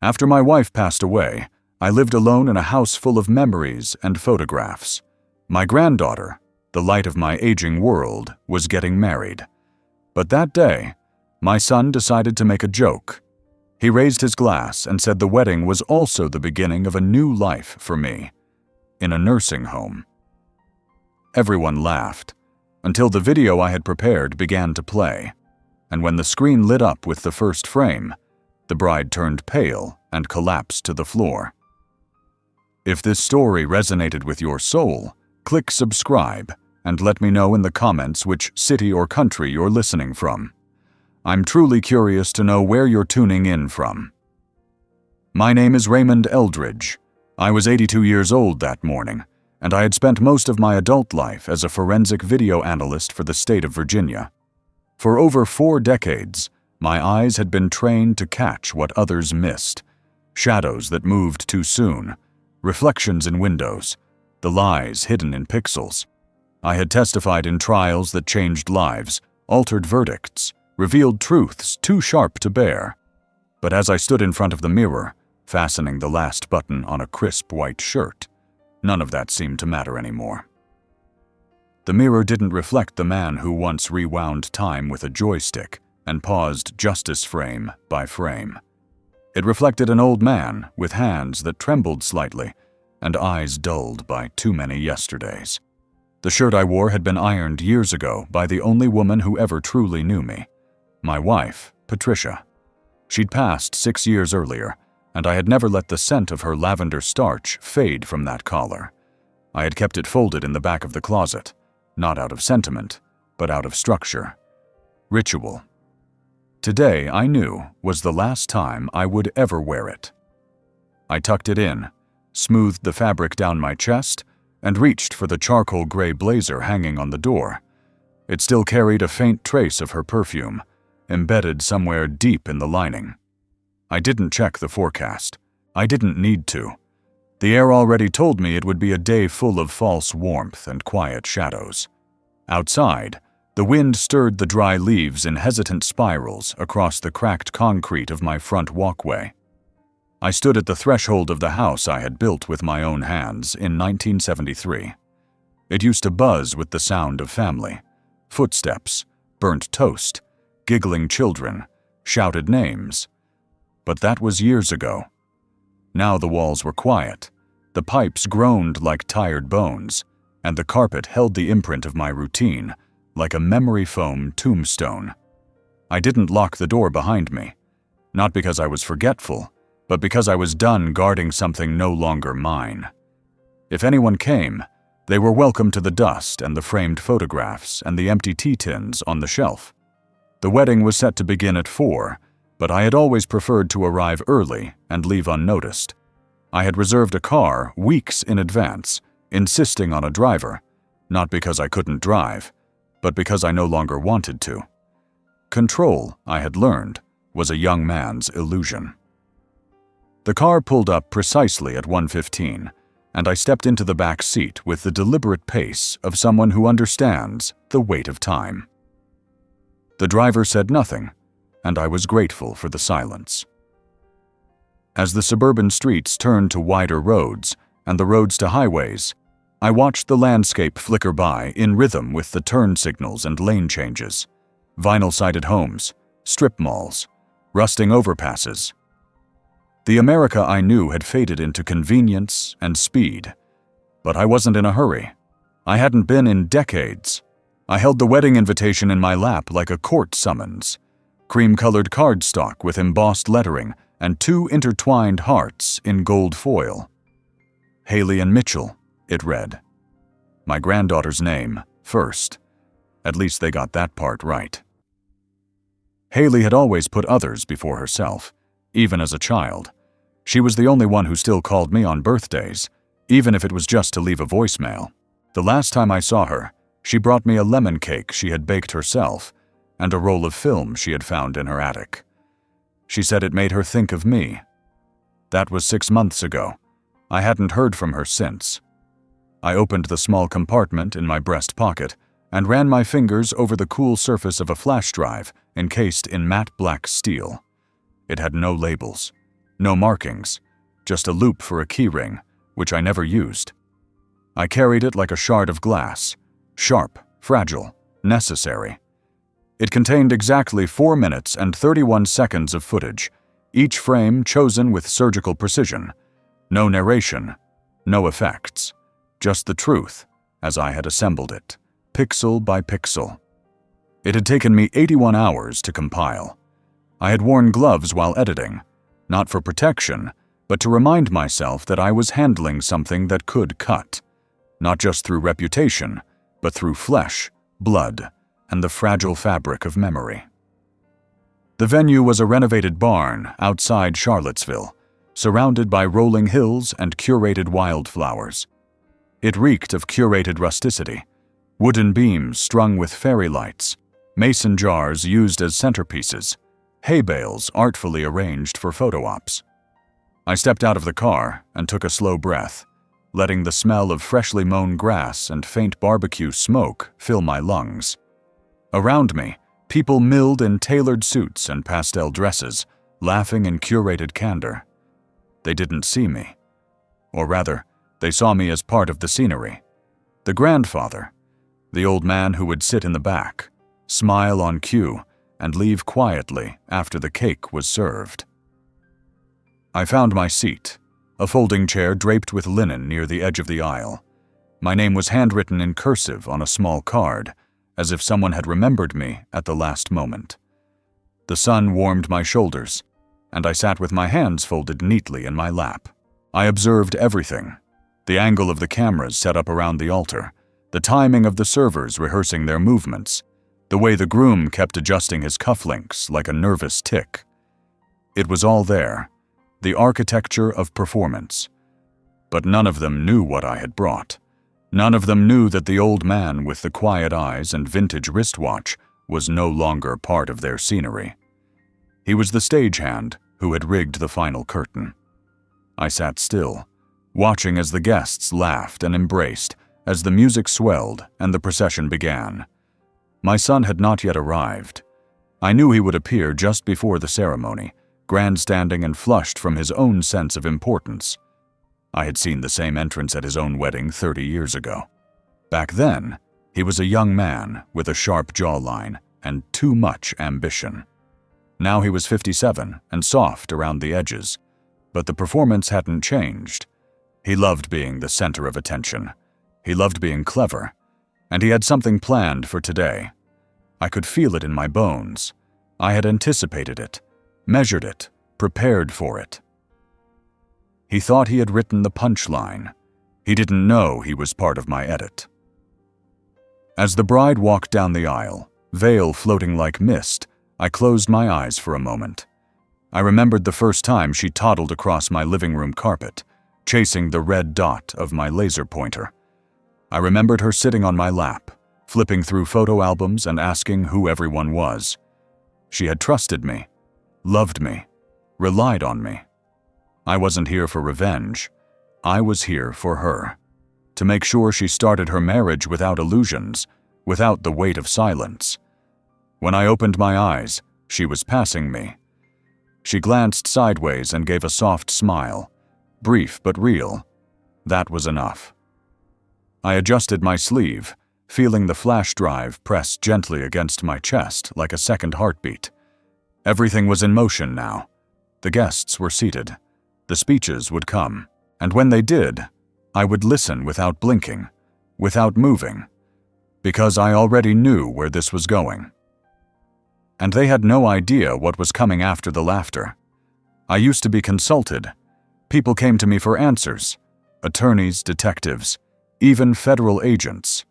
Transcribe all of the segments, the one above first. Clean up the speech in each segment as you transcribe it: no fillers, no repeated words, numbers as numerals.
After my wife passed away, I lived alone in a house full of memories and photographs. My granddaughter, the light of my aging world, was getting married. But that day, my son decided to make a joke. He raised his glass and said the wedding was also the beginning of a new life for me, in a nursing home. Everyone laughed, until the video I had prepared began to play, and when the screen lit up with the first frame, the bride turned pale and collapsed to the floor. If this story resonated with your soul, click subscribe and let me know in the comments which city or country you're listening from. I'm truly curious to know where you're tuning in from. My name is Raymond Eldridge. I was 82 years old that morning, and I had spent most of my adult life as a forensic video analyst for the state of Virginia. For over 4 decades, my eyes had been trained to catch what others missed: shadows that moved too soon, reflections in windows, the lies hidden in pixels. I had testified in trials that changed lives, altered verdicts, revealed truths too sharp to bear. But as I stood in front of the mirror, fastening the last button on a crisp white shirt, none of that seemed to matter anymore. The mirror didn't reflect the man who once rewound time with a joystick and paused justice frame by frame. It reflected an old man with hands that trembled slightly and eyes dulled by too many yesterdays. The shirt I wore had been ironed years ago by the only woman who ever truly knew me, my wife, Patricia. She'd passed 6 years earlier, and I had never let the scent of her lavender starch fade from that collar. I had kept it folded in the back of the closet, not out of sentiment, but out of structure. Ritual. Today, I knew, was the last time I would ever wear it. I tucked it in, smoothed the fabric down my chest, and reached for the charcoal gray blazer hanging on the door. It still carried a faint trace of her perfume, embedded somewhere deep in the lining. I didn't check the forecast. I didn't need to. The air already told me it would be a day full of false warmth and quiet shadows. Outside, the wind stirred the dry leaves in hesitant spirals across the cracked concrete of my front walkway. I stood at the threshold of the house I had built with my own hands in 1973. It used to buzz with the sound of family, footsteps, burnt toast, giggling children, shouted names. But that was years ago. Now the walls were quiet, the pipes groaned like tired bones, and the carpet held the imprint of my routine, like a memory foam tombstone. I didn't lock the door behind me, not because I was forgetful, but because I was done guarding something no longer mine. If anyone came, they were welcome to the dust and the framed photographs and the empty tea tins on the shelf. The wedding was set to begin at 4, but I had always preferred to arrive early and leave unnoticed. I had reserved a car weeks in advance, insisting on a driver, not because I couldn't drive, but because I no longer wanted to. Control, I had learned, was a young man's illusion. The car pulled up precisely at 1:15, and I stepped into the back seat with the deliberate pace of someone who understands the weight of time. The driver said nothing, and I was grateful for the silence. As the suburban streets turned to wider roads and the roads to highways, I watched the landscape flicker by in rhythm with the turn signals and lane changes. Vinyl-sided homes, strip malls, rusting overpasses. The America I knew had faded into convenience and speed, but I wasn't in a hurry. I hadn't been in decades. I held the wedding invitation in my lap like a court summons, cream-colored cardstock with embossed lettering and 2 intertwined hearts in gold foil. Haley and Mitchell, it read. My granddaughter's name first. At least they got that part right. Haley had always put others before herself, even as a child. She was the only one who still called me on birthdays, even if it was just to leave a voicemail. The last time I saw her, she brought me a lemon cake she had baked herself and a roll of film she had found in her attic. She said it made her think of me. That was 6 months ago. I hadn't heard from her since. I opened the small compartment in my breast pocket and ran my fingers over the cool surface of a flash drive encased in matte black steel. It had no labels, No markings, just a loop for a keyring, which I never used. I carried it like a shard of glass, sharp, fragile, necessary. It contained exactly 4 minutes and 31 seconds of footage, each frame chosen with surgical precision. No narration, no effects, just the truth as I had assembled it, pixel by pixel. It had taken me 81 hours to compile. I had worn gloves while editing, not for protection, but to remind myself that I was handling something that could cut, not just through reputation, but through flesh, blood, and the fragile fabric of memory. The venue was a renovated barn outside Charlottesville, surrounded by rolling hills and curated wildflowers. It reeked of curated rusticity, wooden beams strung with fairy lights, mason jars used as centerpieces, hay bales artfully arranged for photo ops. I stepped out of the car and took a slow breath, letting the smell of freshly mown grass and faint barbecue smoke fill my lungs. Around me, people milled in tailored suits and pastel dresses, laughing in curated candor. They didn't see me. Or rather, they saw me as part of the scenery. The grandfather, the old man who would sit in the back, smile on cue, and leave quietly after the cake was served. I found my seat, a folding chair draped with linen near the edge of the aisle. My name was handwritten in cursive on a small card, as if someone had remembered me at the last moment. The sun warmed my shoulders, and I sat with my hands folded neatly in my lap. I observed everything: the angle of the cameras set up around the altar, the timing of the servers rehearsing their movements, the way the groom kept adjusting his cufflinks like a nervous tick. It was all there, the architecture of performance. But none of them knew what I had brought. None of them knew that the old man with the quiet eyes and vintage wristwatch was no longer part of their scenery. He was the stagehand who had rigged the final curtain. I sat still, watching as the guests laughed and embraced, as the music swelled and the procession began. My son had not yet arrived. I knew he would appear just before the ceremony, grandstanding and flushed from his own sense of importance. I had seen the same entrance at his own wedding 30 years ago. Back then, he was a young man with a sharp jawline and too much ambition. Now he was 57 and soft around the edges, but the performance hadn't changed. He loved being the center of attention. He loved being clever, and he had something planned for today. I could feel it in my bones. I had anticipated it, measured it, prepared for it. He thought he had written the punchline. He didn't know he was part of my edit. As the bride walked down the aisle, veil floating like mist, I closed my eyes for a moment. I remembered the first time she toddled across my living room carpet, chasing the red dot of my laser pointer. I remembered her sitting on my lap, flipping through photo albums and asking who everyone was. She had trusted me, loved me, relied on me. I wasn't here for revenge. I was here for her, to make sure she started her marriage without illusions, without the weight of silence. When I opened my eyes, she was passing me. She glanced sideways and gave a soft smile, brief but real. That was enough. I adjusted my sleeve, feeling the flash drive press gently against my chest like a second heartbeat. Everything was in motion now. The guests were seated. The speeches would come, and when they did, I would listen without blinking, without moving, because I already knew where this was going. And they had no idea what was coming after the laughter. I used to be consulted. People came to me for answers. Attorneys, detectives, even federal agents.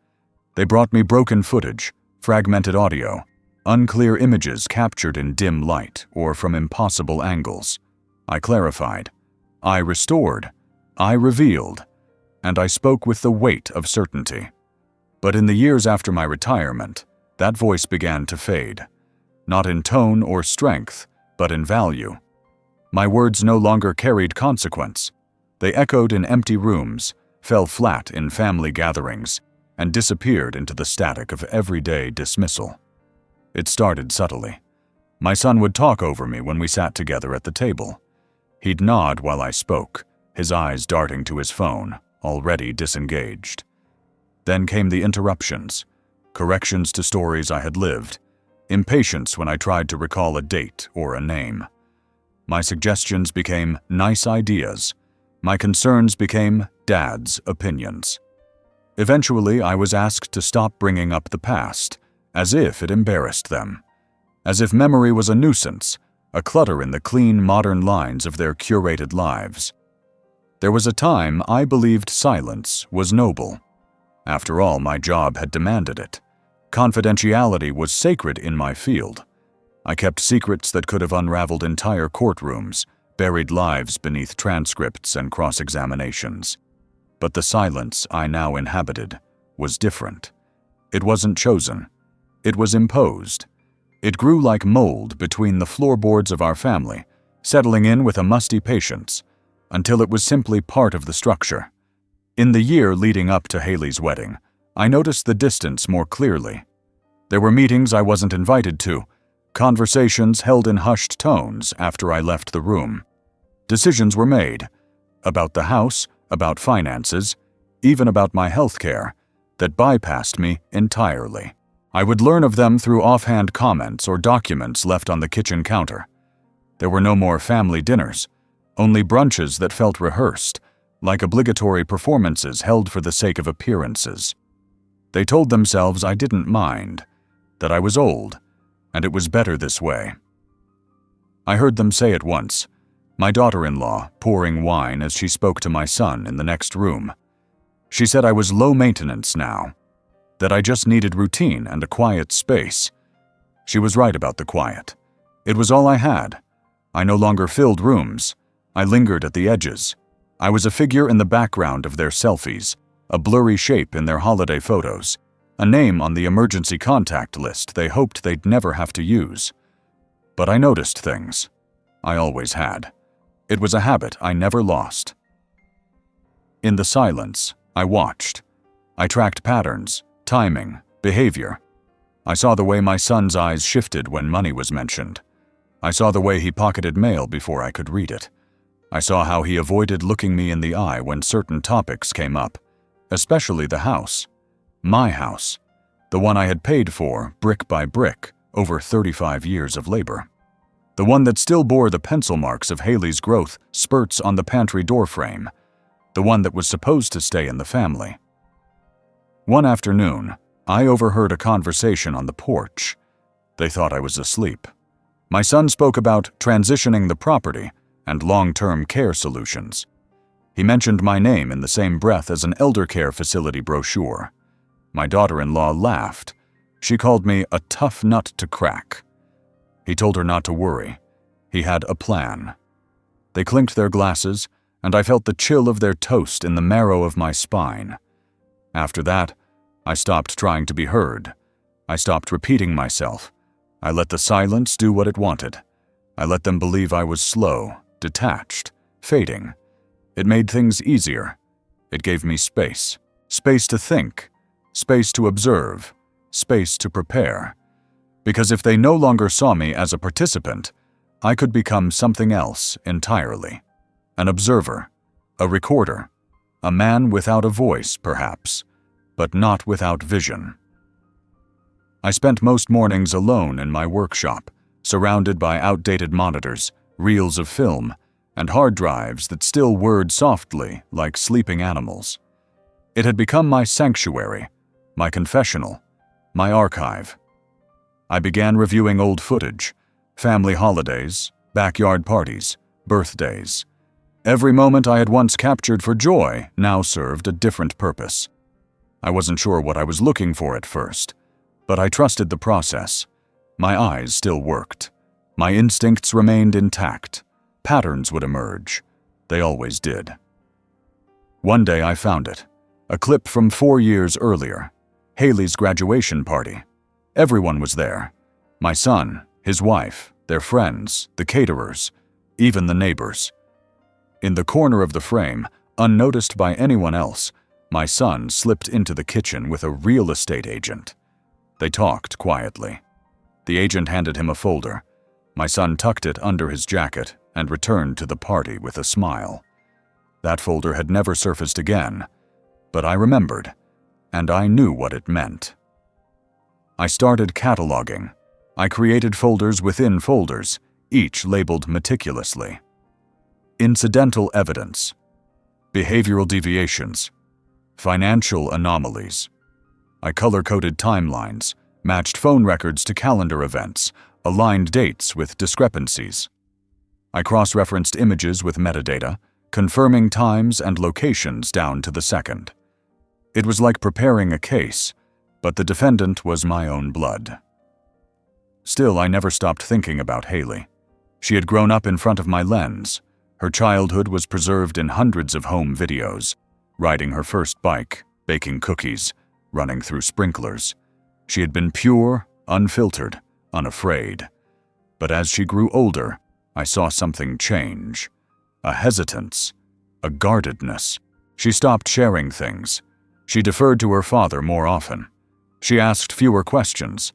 They brought me broken footage, fragmented audio, unclear images captured in dim light or from impossible angles. I clarified. I restored. I revealed. And I spoke with the weight of certainty. But in the years after my retirement, that voice began to fade. Not in tone or strength, but in value. My words no longer carried consequence. They echoed in empty rooms, fell flat in family gatherings, and disappeared into the static of everyday dismissal. It started subtly. My son would talk over me when we sat together at the table. He'd nod while I spoke, his eyes darting to his phone, already disengaged. Then came the interruptions, corrections to stories I had lived, impatience when I tried to recall a date or a name. My suggestions became nice ideas. My concerns became Dad's opinions. Eventually, I was asked to stop bringing up the past, as if it embarrassed them, as if memory was a nuisance, a clutter in the clean, modern lines of their curated lives. There was a time I believed silence was noble. After all, my job had demanded it. Confidentiality was sacred in my field. I kept secrets that could have unraveled entire courtrooms, buried lives beneath transcripts and cross-examinations. But the silence I now inhabited was different. It wasn't chosen. It was imposed. It grew like mold between the floorboards of our family, settling in with a musty patience, until it was simply part of the structure. In the year leading up to Haley's wedding, I noticed the distance more clearly. There were meetings I wasn't invited to, conversations held in hushed tones after I left the room. Decisions were made, about the house, about finances, even about my health care, that bypassed me entirely. I would learn of them through offhand comments or documents left on the kitchen counter. There were no more family dinners, only brunches that felt rehearsed, like obligatory performances held for the sake of appearances. They told themselves I didn't mind, that I was old, and it was better this way. I heard them say it once, my daughter-in-law pouring wine as she spoke to my son in the next room. She said I was low maintenance now, that I just needed routine and a quiet space. She was right about the quiet. It was all I had. I no longer filled rooms. I lingered at the edges. I was a figure in the background of their selfies, a blurry shape in their holiday photos, a name on the emergency contact list they hoped they'd never have to use. But I noticed things. I always had. It was a habit I never lost. In the silence, I watched. I tracked patterns, timing, behavior. I saw the way my son's eyes shifted when money was mentioned. I saw the way he pocketed mail before I could read it. I saw how he avoided looking me in the eye when certain topics came up, especially the house. My house. The one I had paid for, brick by brick, over 35 years of labor. The one that still bore the pencil marks of Haley's growth spurts on the pantry doorframe. The one that was supposed to stay in the family. One afternoon, I overheard a conversation on the porch. They thought I was asleep. My son spoke about transitioning the property and long-term care solutions. He mentioned my name in the same breath as an elder care facility brochure. My daughter-in-law laughed. She called me a tough nut to crack. He told her not to worry. He had a plan. They clinked their glasses, and I felt the chill of their toast in the marrow of my spine. After that, I stopped trying to be heard. I stopped repeating myself. I let the silence do what it wanted. I let them believe I was slow, detached, fading. It made things easier. It gave me space. Space to think. Space to observe. Space to prepare. Because if they no longer saw me as a participant, I could become something else entirely. An observer. A recorder. A man without a voice, perhaps, but not without vision. I spent most mornings alone in my workshop, surrounded by outdated monitors, reels of film, and hard drives that still whirred softly like sleeping animals. It had become my sanctuary, my confessional, my archive. I began reviewing old footage, family holidays, backyard parties, birthdays. Every moment I had once captured for joy now served a different purpose. I wasn't sure what I was looking for at first, but I trusted the process. My eyes still worked. My instincts remained intact. Patterns would emerge. They always did. One day I found it. A clip from 4 years earlier. Haley's graduation party. Everyone was there. My son, his wife, their friends, the caterers, even the neighbors. In the corner of the frame, unnoticed by anyone else, my son slipped into the kitchen with a real estate agent. They talked quietly. The agent handed him a folder. My son tucked it under his jacket and returned to the party with a smile. That folder had never surfaced again, but I remembered, and I knew what it meant. I started cataloging. I created folders within folders, each labeled meticulously. Incidental evidence, behavioral deviations, financial anomalies. I color-coded timelines, matched phone records to calendar events, aligned dates with discrepancies. I cross-referenced images with metadata, confirming times and locations down to the second. It was like preparing a case, but the defendant was my own blood. Still, I never stopped thinking about Haley. She had grown up in front of my lens. Her childhood was preserved in hundreds of home videos, riding her first bike, baking cookies, running through sprinklers. She had been pure, unfiltered, unafraid. But as she grew older, I saw something change. A hesitance, a guardedness. She stopped sharing things. She deferred to her father more often. She asked fewer questions.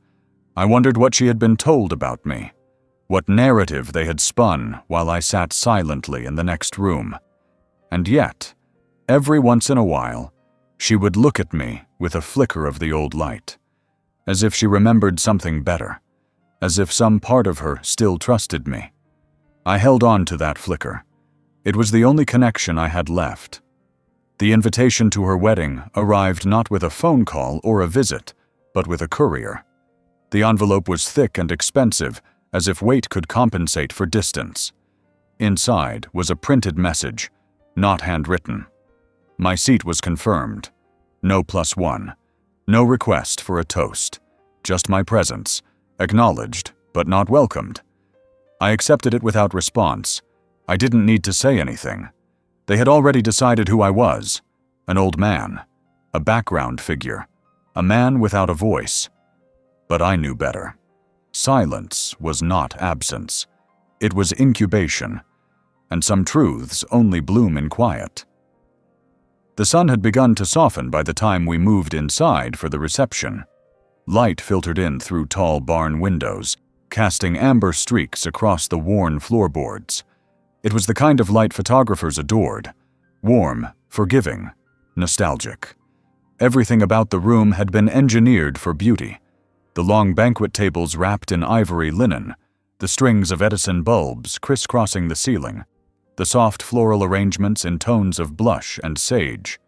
I wondered what she had been told about me, what narrative they had spun while I sat silently in the next room. And yet, every once in a while, she would look at me with a flicker of the old light, as if she remembered something better, as if some part of her still trusted me. I held on to that flicker. It was the only connection I had left. The invitation to her wedding arrived not with a phone call or a visit, but with a courier. The envelope was thick and expensive, as if weight could compensate for distance. Inside was a printed message, not handwritten. My seat was confirmed. No +1. No request for a toast. Just my presence, acknowledged but not welcomed. I accepted it without response. I didn't need to say anything. They had already decided who I was. An old man. A background figure. A man without a voice. But I knew better. Silence was not absence. It was incubation, and some truths only bloom in quiet. The sun had begun to soften by the time we moved inside for the reception. Light filtered in through tall barn windows, casting amber streaks across the worn floorboards. It was the kind of light photographers adored. Warm, forgiving, nostalgic. Everything about the room had been engineered for beauty. The long banquet tables wrapped in ivory linen, the strings of Edison bulbs crisscrossing the ceiling, the soft floral arrangements in tones of blush and sage.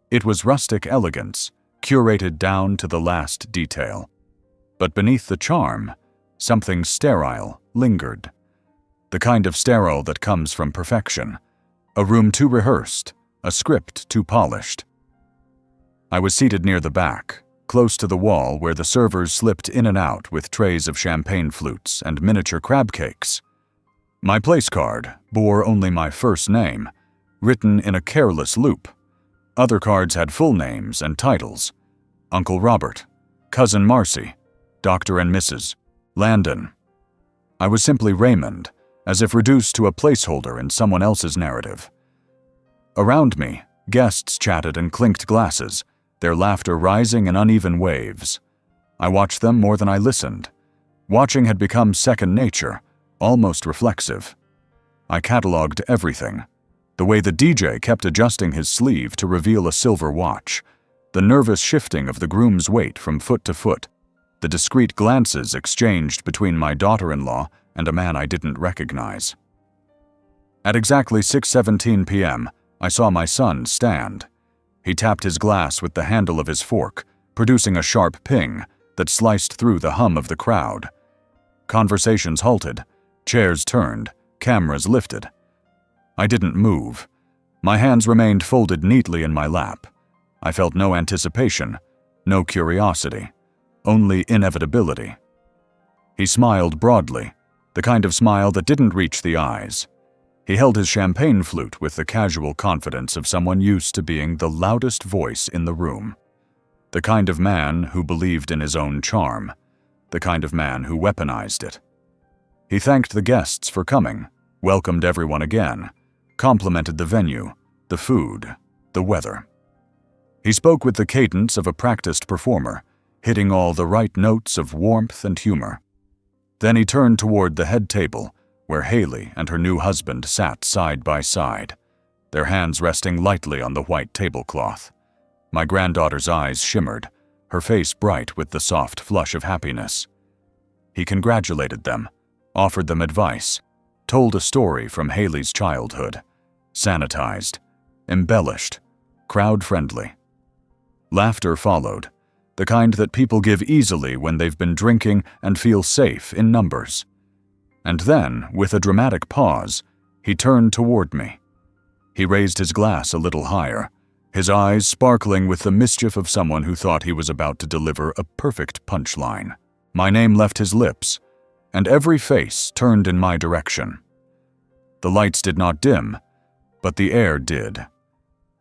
It was rustic elegance, curated down to the last detail. But beneath the charm, something sterile lingered. The kind of sterile that comes from perfection. A room too rehearsed, a script too polished. I was seated near the back, close to the wall where the servers slipped in and out with trays of champagne flutes and miniature crab cakes. My place card bore only my first name, written in a careless loop. Other cards had full names and titles. Uncle Robert, Cousin Marcy, Dr. and Mrs. Landon. I was simply Raymond, as if reduced to a placeholder in someone else's narrative. Around me, guests chatted and clinked glasses, their laughter rising in uneven waves. I watched them more than I listened. Watching had become second nature, almost reflexive. I cataloged everything. The way the DJ kept adjusting his sleeve to reveal a silver watch, the nervous shifting of the groom's weight from foot to foot, the discreet glances exchanged between my daughter-in-law and a man I didn't recognize. At exactly 6:17 p.m., I saw my son stand. He tapped his glass with the handle of his fork, producing a sharp ping that sliced through the hum of the crowd. Conversations halted, chairs turned, cameras lifted. I didn't move. My hands remained folded neatly in my lap. I felt no anticipation, no curiosity, only inevitability. He smiled broadly, the kind of smile that didn't reach the eyes. He held his champagne flute with the casual confidence of someone used to being the loudest voice in the room. The kind of man who believed in his own charm, the kind of man who weaponized it. He thanked the guests for coming, welcomed everyone again, complimented the venue, the food, the weather. He spoke with the cadence of a practiced performer, hitting all the right notes of warmth and humor. Then he turned toward the head table, where Haley and her new husband sat side by side, their hands resting lightly on the white tablecloth. My granddaughter's eyes shimmered, her face bright with the soft flush of happiness. He congratulated them, offered them advice, told a story from Haley's childhood, sanitized, embellished, crowd-friendly. Laughter followed, the kind that people give easily when they've been drinking and feel safe in numbers. And then, with a dramatic pause, he turned toward me. He raised his glass a little higher, his eyes sparkling with the mischief of someone who thought he was about to deliver a perfect punchline. My name left his lips, and every face turned in my direction. The lights did not dim, but the air did.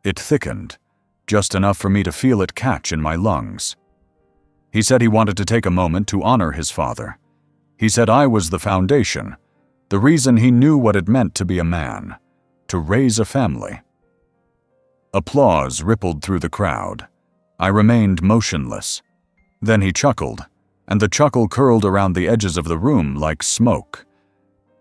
It thickened, just enough for me to feel it catch in my lungs. He said he wanted to take a moment to honor his father. He said I was the foundation, the reason he knew what it meant to be a man, to raise a family. Applause rippled through the crowd. I remained motionless. Then he chuckled, and the chuckle curled around the edges of the room like smoke.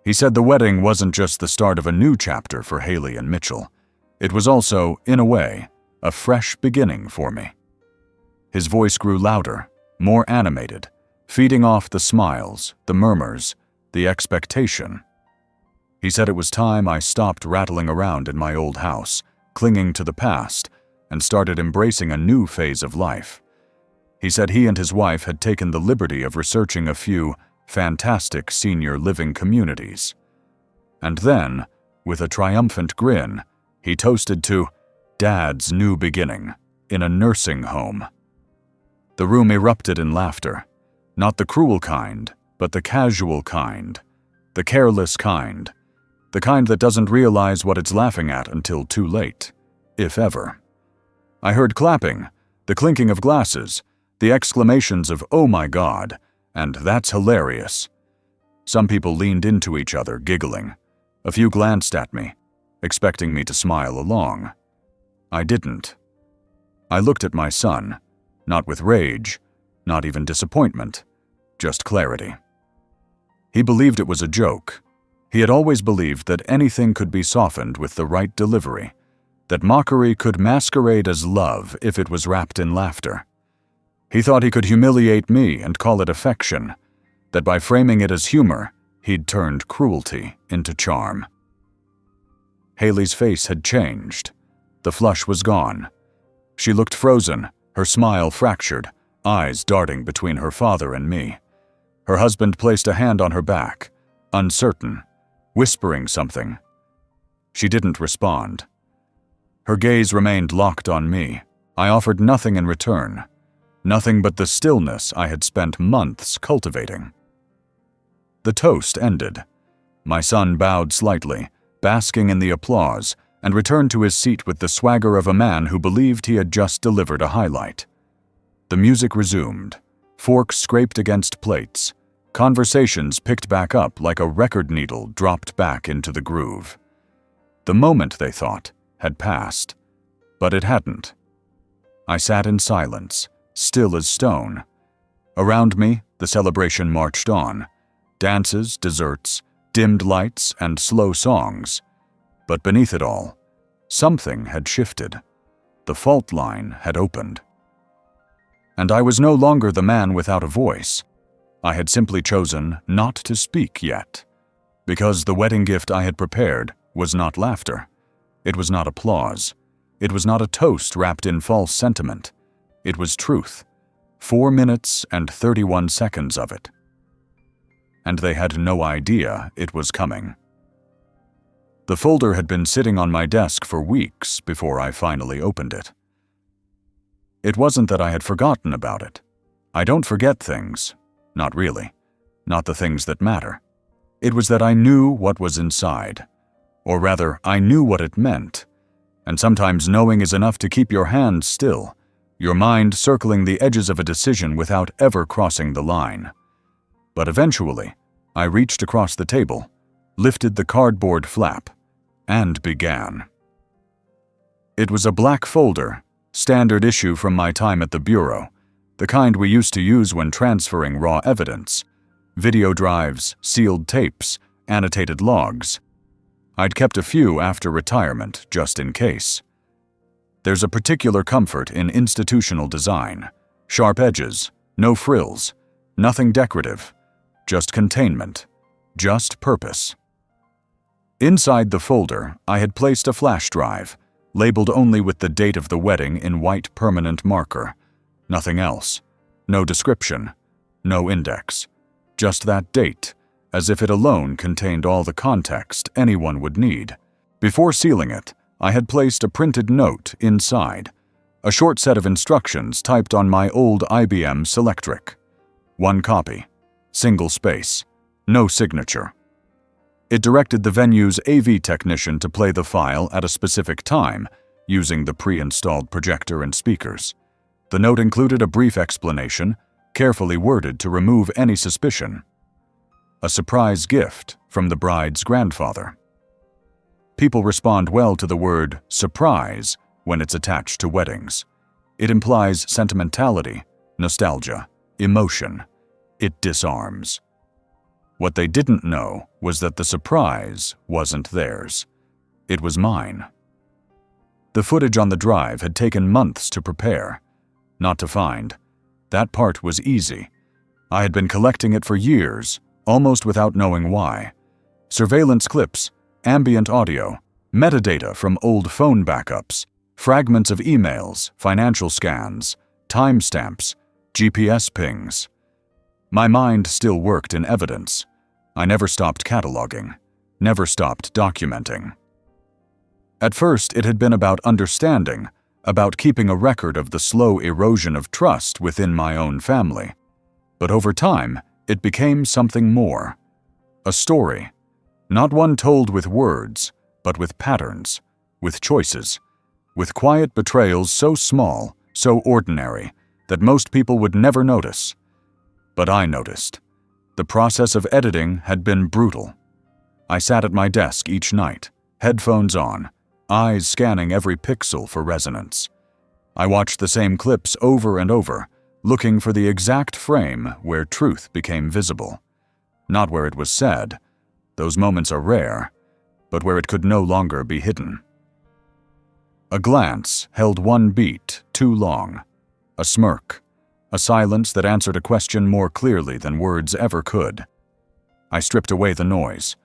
He said the wedding wasn't just the start of a new chapter for Haley and Mitchell. It was also, in a way, a fresh beginning for me. His voice grew louder, more animated, feeding off the smiles, the murmurs, the expectation. He said it was time I stopped rattling around in my old house, clinging to the past, and started embracing a new phase of life. He said he and his wife had taken the liberty of researching a few fantastic senior living communities. And then, with a triumphant grin, he toasted to Dad's new beginning in a nursing home. The room erupted in laughter, not the cruel kind, but the casual kind, the careless kind, the kind that doesn't realize what it's laughing at until too late, if ever. I heard clapping, the clinking of glasses, the exclamations of "Oh my God," and "That's hilarious." Some people leaned into each other, giggling. A few glanced at me, expecting me to smile along. I didn't. I looked at my son, not with rage, not even disappointment, just clarity. He believed it was a joke. He had always believed that anything could be softened with the right delivery, that mockery could masquerade as love if it was wrapped in laughter. He thought he could humiliate me and call it affection, that by framing it as humor, he'd turned cruelty into charm. Haley's face had changed. The flush was gone. She looked frozen, her smile fractured, eyes darting between her father and me. Her husband placed a hand on her back, uncertain, whispering something. She didn't respond. Her gaze remained locked on me. I offered nothing in return, nothing but the stillness I had spent months cultivating. The toast ended. My son bowed slightly, basking in the applause, and returned to his seat with the swagger of a man who believed he had just delivered a highlight. The music resumed. Forks scraped against plates. Conversations picked back up like a record needle dropped back into the groove. The moment, they thought, had passed, but it hadn't. I sat in silence, still as stone. Around me, the celebration marched on. Dances, desserts, dimmed lights, and slow songs. But beneath it all, something had shifted. The fault line had opened. And I was no longer the man without a voice. I had simply chosen not to speak yet, because the wedding gift I had prepared was not laughter. It was not applause. It was not a toast wrapped in false sentiment. It was truth. 4 minutes and 31 seconds of it. And they had no idea it was coming. The folder had been sitting on my desk for weeks before I finally opened it. It wasn't that I had forgotten about it. I don't forget things. Not really. Not the things that matter. It was that I knew what was inside. Or rather, I knew what it meant. And sometimes knowing is enough to keep your hand still, your mind circling the edges of a decision without ever crossing the line. But eventually, I reached across the table, lifted the cardboard flap, and began. It was a black folder, standard issue from my time at the Bureau, the kind we used to use when transferring raw evidence. Video drives, sealed tapes, annotated logs. I'd kept a few after retirement, just in case. There's a particular comfort in institutional design. Sharp edges, no frills, nothing decorative, just containment, just purpose. Inside the folder, I had placed a flash drive, labeled only with the date of the wedding in white permanent marker. Nothing else. No description. No index. Just that date, as if it alone contained all the context anyone would need. Before sealing it, I had placed a printed note inside, a short set of instructions typed on my old IBM Selectric. One copy. Single space. No signature. It directed the venue's AV technician to play the file at a specific time, using the pre-installed projector and speakers. The note included a brief explanation, carefully worded to remove any suspicion. A surprise gift from the bride's grandfather. People respond well to the word surprise when it's attached to weddings. It implies sentimentality, nostalgia, emotion. It disarms. What they didn't know was that the surprise wasn't theirs. It was mine. The footage on the drive had taken months to prepare, not to find. That part was easy. I had been collecting it for years, almost without knowing why. Surveillance clips, ambient audio, metadata from old phone backups, fragments of emails, financial scans, timestamps, GPS pings. My mind still worked in evidence. I never stopped cataloging, never stopped documenting. At first, it had been about understanding, about keeping a record of the slow erosion of trust within my own family. But over time, it became something more. A story. Not one told with words, but with patterns, with choices, with quiet betrayals so small, so ordinary, that most people would never notice. But I noticed. The process of editing had been brutal. I sat at my desk each night, headphones on, eyes scanning every pixel for resonance. I watched the same clips over and over, looking for the exact frame where truth became visible. Not where it was said. Those moments are rare, but where it could no longer be hidden. A glance held one beat too long. A smirk. A silence that answered a question more clearly than words ever could. I stripped away the noise,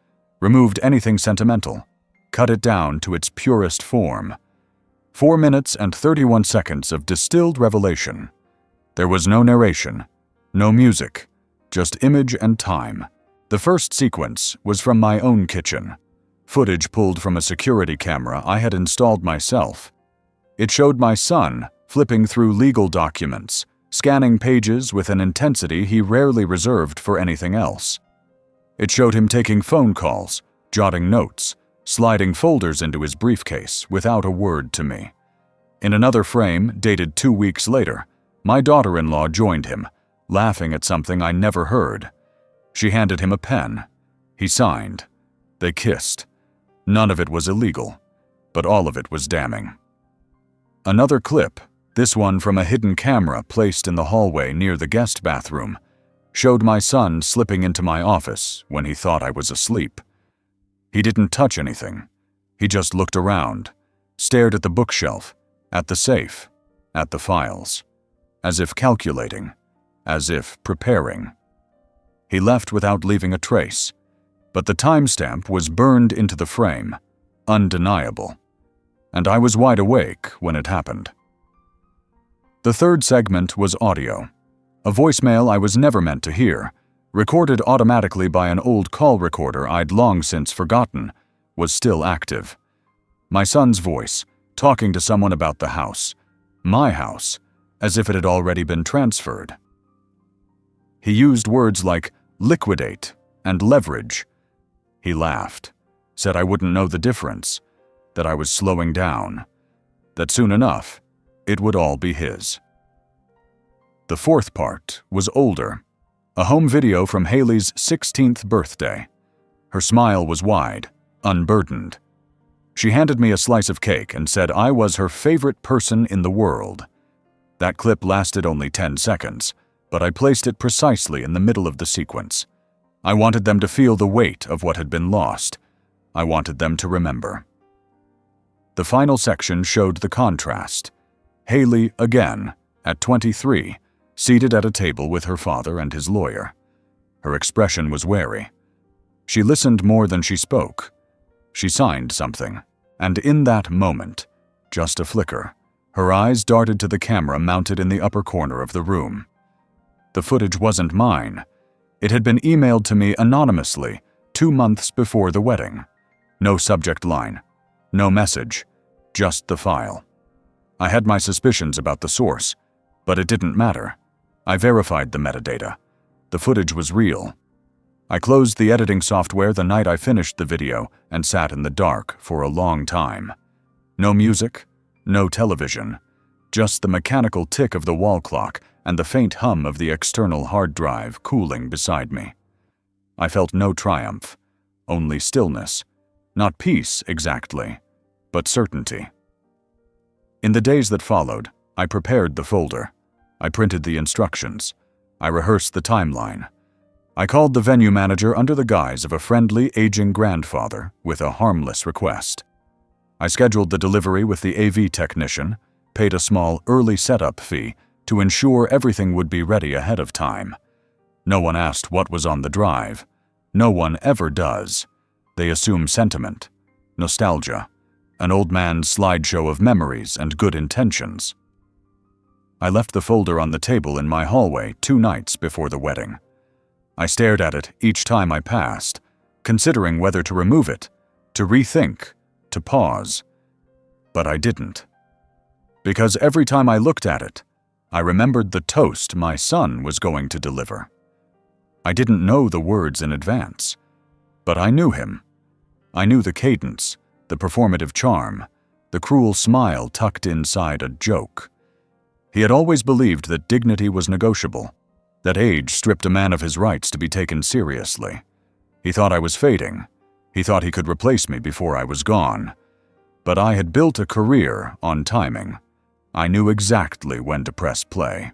removed anything sentimental, cut it down to its purest form. 4 minutes and 31 seconds of distilled revelation. There was no narration, no music, just image and time. The first sequence was from my own kitchen, footage pulled from a security camera I had installed myself. It showed my son flipping through legal documents, scanning pages with an intensity he rarely reserved for anything else. It showed him taking phone calls, jotting notes, sliding folders into his briefcase without a word to me. In another frame, dated 2 weeks later, my daughter-in-law joined him, laughing at something I never heard. She handed him a pen. He signed. They kissed. None of it was illegal, but all of it was damning. Another clip, this one from a hidden camera placed in the hallway near the guest bathroom, showed my son slipping into my office when he thought I was asleep. He didn't touch anything. He just looked around, stared at the bookshelf, at the safe, at the files, as if calculating, as if preparing. He left without leaving a trace, but the timestamp was burned into the frame, undeniable, and I was wide awake when it happened. The third segment was audio, a voicemail I was never meant to hear, recorded automatically by an old call recorder I'd long since forgotten, was still active. My son's voice, talking to someone about the house, my house, as if it had already been transferred. He used words like liquidate and leverage. He laughed, said I wouldn't know the difference, that I was slowing down, that soon enough, it would all be his. The fourth part was older, a home video from Haley's 16th birthday. Her smile was wide, unburdened. She handed me a slice of cake and said I was her favorite person in the world. That clip lasted only 10 seconds, but I placed it precisely in the middle of the sequence. I wanted them to feel the weight of what had been lost. I wanted them to remember. The final section showed the contrast. Haley, again, at 23, seated at a table with her father and his lawyer. Her expression was wary. She listened more than she spoke. She signed something, and in that moment, just a flicker, her eyes darted to the camera mounted in the upper corner of the room. The footage wasn't mine. It had been emailed to me anonymously 2 months before the wedding. No subject line, no message, just the file. I had my suspicions about the source, but it didn't matter. I verified the metadata. The footage was real. I closed the editing software the night I finished the video and sat in the dark for a long time. No music, no television, just the mechanical tick of the wall clock and the faint hum of the external hard drive cooling beside me. I felt no triumph, only stillness. Not peace exactly, but certainty. In the days that followed, I prepared the folder. I printed the instructions. I rehearsed the timeline. I called the venue manager under the guise of a friendly, aging grandfather with a harmless request. I scheduled the delivery with the AV technician, paid a small early setup fee to ensure everything would be ready ahead of time. No one asked what was on the drive. No one ever does. They assume sentiment, nostalgia, an old man's slideshow of memories and good intentions. I left the folder on the table in my hallway 2 nights before the wedding. I stared at it each time I passed, considering whether to remove it, to rethink, to pause. But I didn't. Because every time I looked at it, I remembered the toast my son was going to deliver. I didn't know the words in advance, but I knew him. I knew the cadence, the performative charm, the cruel smile tucked inside a joke. He had always believed that dignity was negotiable, that age stripped a man of his rights to be taken seriously. He thought I was fading. He thought he could replace me before I was gone. But I had built a career on timing. I knew exactly when to press play.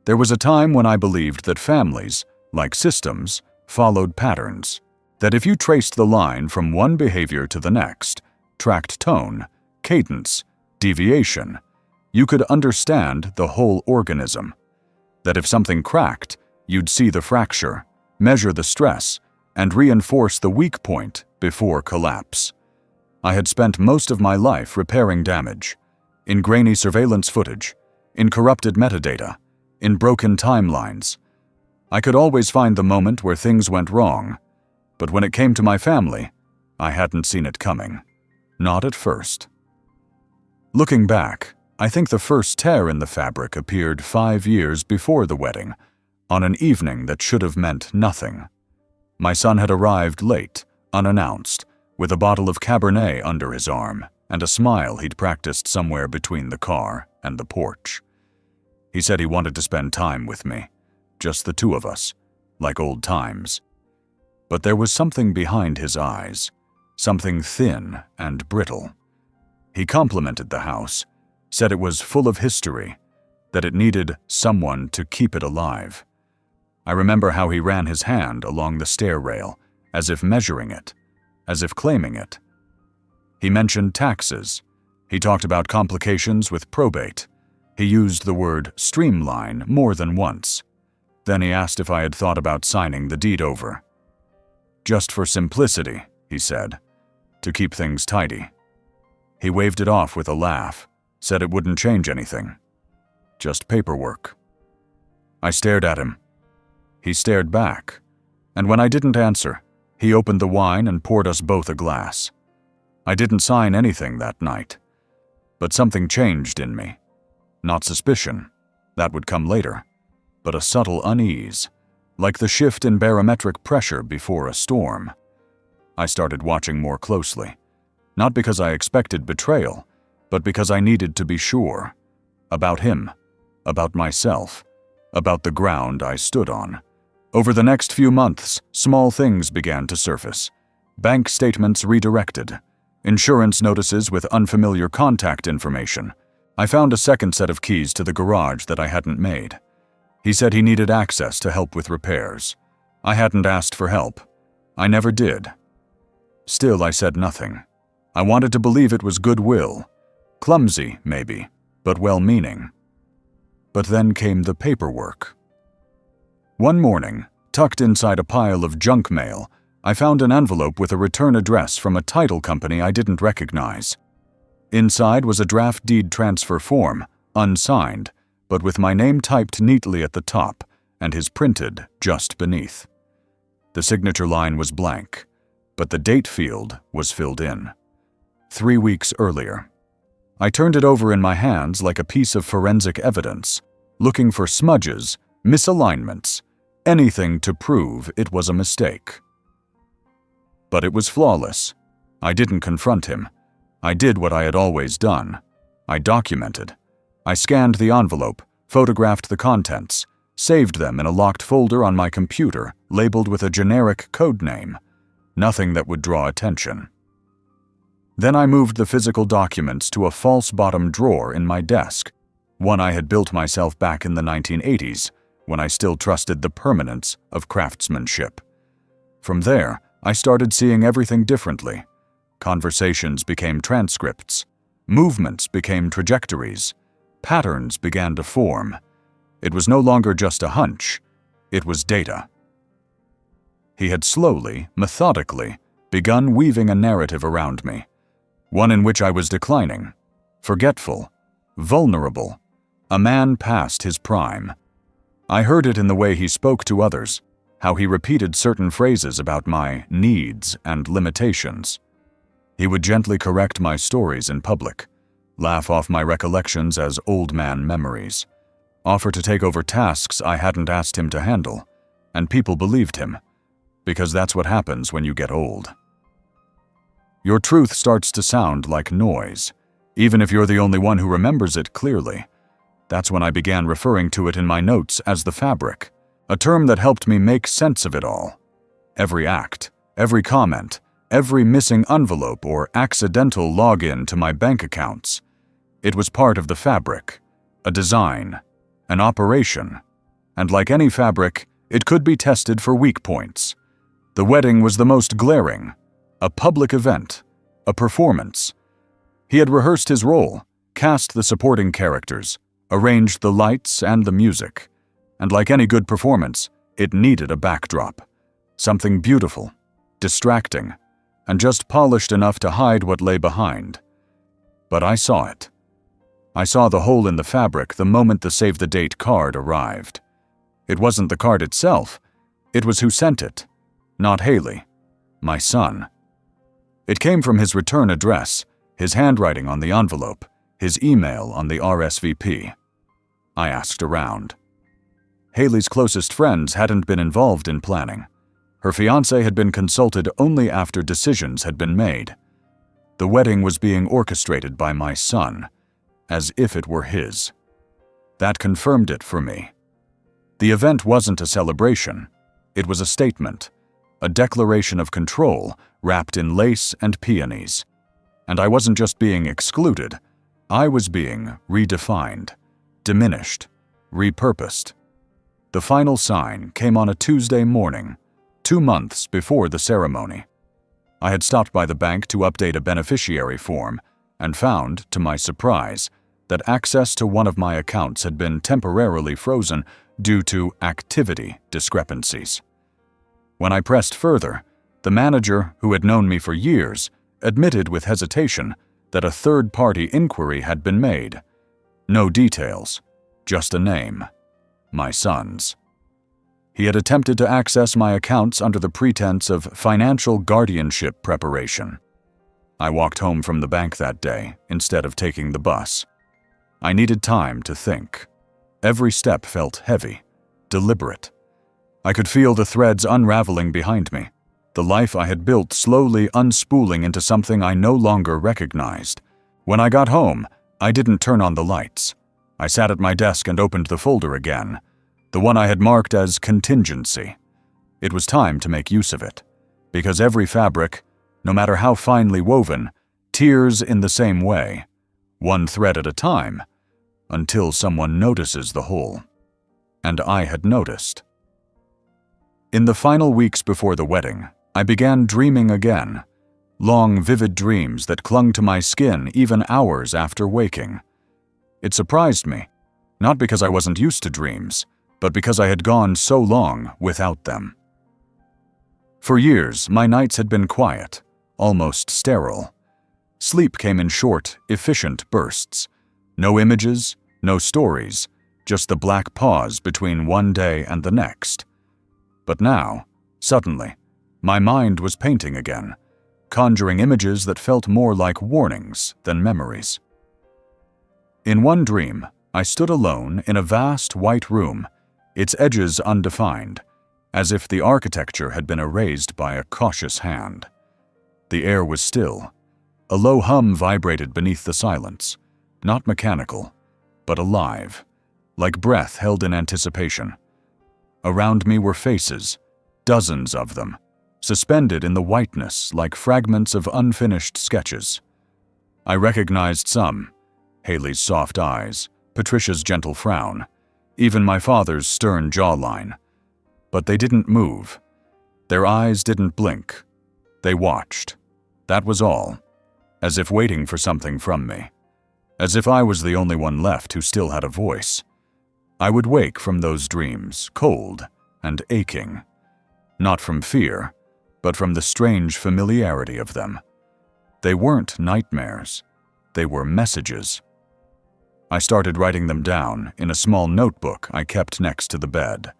There was a time when I believed that families, like systems, followed patterns, that if you traced the line from one behavior to the next, tracked tone, cadence, deviation, you could understand the whole organism. That if something cracked, you'd see the fracture, measure the stress, and reinforce the weak point before collapse. I had spent most of my life repairing damage, in grainy surveillance footage, in corrupted metadata, in broken timelines. I could always find the moment where things went wrong, but when it came to my family, I hadn't seen it coming. Not at first. Looking back, I think the first tear in the fabric appeared 5 years before the wedding, on an evening that should have meant nothing. My son had arrived late, unannounced, with a bottle of Cabernet under his arm and a smile he'd practiced somewhere between the car and the porch. He said he wanted to spend time with me, just the 2 of us, like old times. But there was something behind his eyes, something thin and brittle. He complimented the house, said it was full of history, that it needed someone to keep it alive. I remember how he ran his hand along the stair rail, as if measuring it, as if claiming it. He mentioned taxes. He talked about complications with probate. He used the word streamline more than once. Then he asked if I had thought about signing the deed over. Just for simplicity, he said, to keep things tidy. He waved it off with a laugh, said it wouldn't change anything. Just paperwork. I stared at him. He stared back, and when I didn't answer, he opened the wine and poured us both a glass. I didn't sign anything that night, but something changed in me. Not suspicion, that would come later, but a subtle unease, like the shift in barometric pressure before a storm. I started watching more closely, not because I expected betrayal, but because I needed to be sure. About him, about myself, about the ground I stood on. Over the next few months, small things began to surface. Bank statements redirected, insurance notices with unfamiliar contact information. I found a second set of keys to the garage that I hadn't made. He said he needed access to help with repairs. I hadn't asked for help. I never did. Still, I said nothing. I wanted to believe it was goodwill. Clumsy, maybe, but well-meaning. But then came the paperwork. One morning, tucked inside a pile of junk mail, I found an envelope with a return address from a title company I didn't recognize. Inside was a draft deed transfer form, unsigned, but with my name typed neatly at the top and his printed just beneath. The signature line was blank, but the date field was filled in. 3 weeks earlier. I turned it over in my hands like a piece of forensic evidence, looking for smudges, misalignments, anything to prove it was a mistake. But it was flawless. I didn't confront him. I did what I had always done. I documented. I scanned the envelope, photographed the contents, saved them in a locked folder on my computer labeled with a generic code name. Nothing that would draw attention. Then I moved the physical documents to a false bottom drawer in my desk, one I had built myself back in the 1980s, when I still trusted the permanence of craftsmanship. From there, I started seeing everything differently. Conversations became transcripts. Movements became trajectories. Patterns began to form. It was no longer just a hunch. It was data. He had slowly, methodically, begun weaving a narrative around me. One in which I was declining, forgetful, vulnerable, a man past his prime. I heard it in the way he spoke to others, how he repeated certain phrases about my needs and limitations. He would gently correct my stories in public, laugh off my recollections as old man memories, offer to take over tasks I hadn't asked him to handle, and people believed him, because that's what happens when you get old. Your truth starts to sound like noise, even if you're the only one who remembers it clearly. That's when I began referring to it in my notes as the fabric, a term that helped me make sense of it all. Every act, every comment, every missing envelope or accidental login to my bank accounts. It was part of the fabric, a design, an operation, and like any fabric, it could be tested for weak points. The wedding was the most glaring. A public event, a performance. He had rehearsed his role, cast the supporting characters, arranged the lights and the music. And like any good performance, it needed a backdrop. Something beautiful, distracting, and just polished enough to hide what lay behind. But I saw it. I saw the hole in the fabric the moment the save-the-date card arrived. It wasn't the card itself. It was who sent it. Not Haley. My son. It came from his return address, his handwriting on the envelope, his email on the RSVP. I asked around. Haley's closest friends hadn't been involved in planning. Her fiancé had been consulted only after decisions had been made. The wedding was being orchestrated by my son, as if it were his. That confirmed it for me. The event wasn't a celebration. It was a statement, a declaration of control wrapped in lace and peonies. And I wasn't just being excluded, I was being redefined, diminished, repurposed. The final sign came on a Tuesday morning, 2 months before the ceremony. I had stopped by the bank to update a beneficiary form and found, to my surprise, that access to one of my accounts had been temporarily frozen due to activity discrepancies. When I pressed further, the manager, who had known me for years, admitted with hesitation that a third-party inquiry had been made. No details, just a name. My son's. He had attempted to access my accounts under the pretense of financial guardianship preparation. I walked home from the bank that day instead of taking the bus. I needed time to think. Every step felt heavy, deliberate. I could feel the threads unraveling behind me, the life I had built slowly unspooling into something I no longer recognized. When I got home, I didn't turn on the lights. I sat at my desk and opened the folder again, the one I had marked as contingency. It was time to make use of it, because every fabric, no matter how finely woven, tears in the same way, one thread at a time, until someone notices the whole. And I had noticed. In the final weeks before the wedding, I began dreaming again. Long, vivid dreams that clung to my skin even hours after waking. It surprised me, not because I wasn't used to dreams, but because I had gone so long without them. For years, my nights had been quiet, almost sterile. Sleep came in short, efficient bursts. No images, no stories, just the black pause between one day and the next. But now, suddenly, my mind was painting again, conjuring images that felt more like warnings than memories. In one dream, I stood alone in a vast white room, its edges undefined, as if the architecture had been erased by a cautious hand. The air was still. A low hum vibrated beneath the silence, not mechanical, but alive, like breath held in anticipation. Around me were faces, dozens of them, suspended in the whiteness like fragments of unfinished sketches. I recognized some: Haley's soft eyes, Patricia's gentle frown, even my father's stern jawline. But they didn't move. Their eyes didn't blink. They watched. That was all, as if waiting for something from me. As if I was the only one left who still had a voice. I would wake from those dreams, cold and aching. Not from fear, but from the strange familiarity of them. They weren't nightmares. They were messages. I started writing them down in a small notebook I kept next to the bed.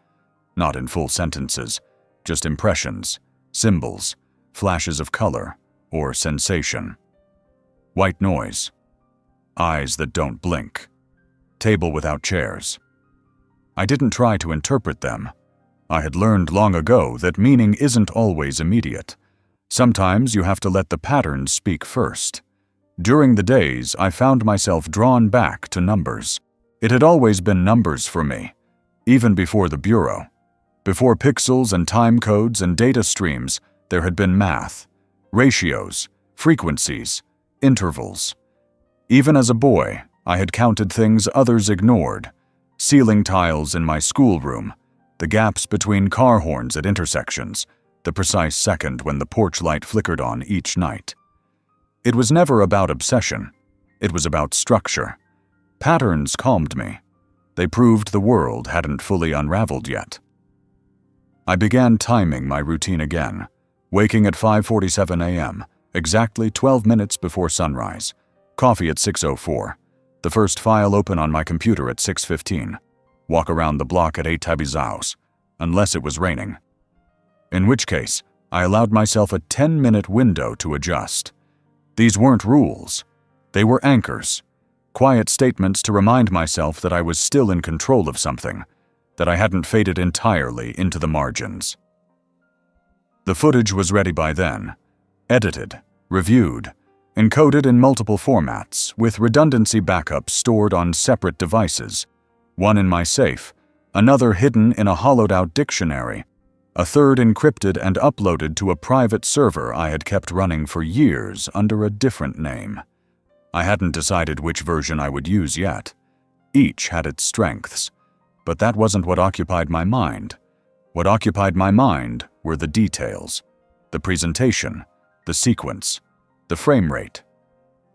Not in full sentences, just impressions, symbols, flashes of color, or sensation. White noise. Eyes that don't blink. Table without chairs. I didn't try to interpret them. I had learned long ago that meaning isn't always immediate. Sometimes you have to let the patterns speak first. During the days, I found myself drawn back to numbers. It had always been numbers for me, even before the bureau. Before pixels and time codes and data streams, there had been math, ratios, frequencies, intervals. Even as a boy, I had counted things others ignored: ceiling tiles in my schoolroom, the gaps between car horns at intersections, the precise second when the porch light flickered on each night. It was never about obsession. It was about structure. Patterns calmed me. They proved the world hadn't fully unraveled yet. I began timing my routine again, waking at 5:47 a.m., exactly 12 minutes before sunrise, coffee at 6:04, the first file open on my computer at 6:15, walk around the block at 8 Tabizaus, unless it was raining. In which case, I allowed myself a 10-minute window to adjust. These weren't rules. They were anchors, quiet statements to remind myself that I was still in control of something, that I hadn't faded entirely into the margins. The footage was ready by then, edited, reviewed, encoded in multiple formats, with redundancy backups stored on separate devices, one in my safe, another hidden in a hollowed-out dictionary, a third encrypted and uploaded to a private server I had kept running for years under a different name. I hadn't decided which version I would use yet. Each had its strengths, but that wasn't what occupied my mind. What occupied my mind were the details, the presentation, the sequence, the frame rate.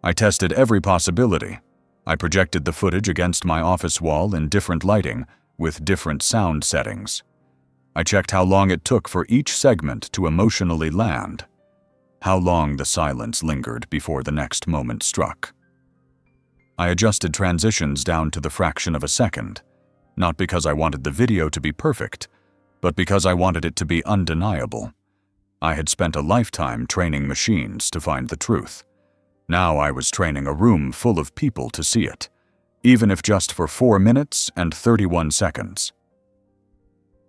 I tested every possibility. I projected the footage against my office wall in different lighting, with different sound settings. I checked how long it took for each segment to emotionally land, how long the silence lingered before the next moment struck. I adjusted transitions down to the fraction of a second, not because I wanted the video to be perfect, but because I wanted it to be undeniable. I had spent a lifetime training machines to find the truth. Now I was training a room full of people to see it, even if just for 4 minutes and 31 seconds.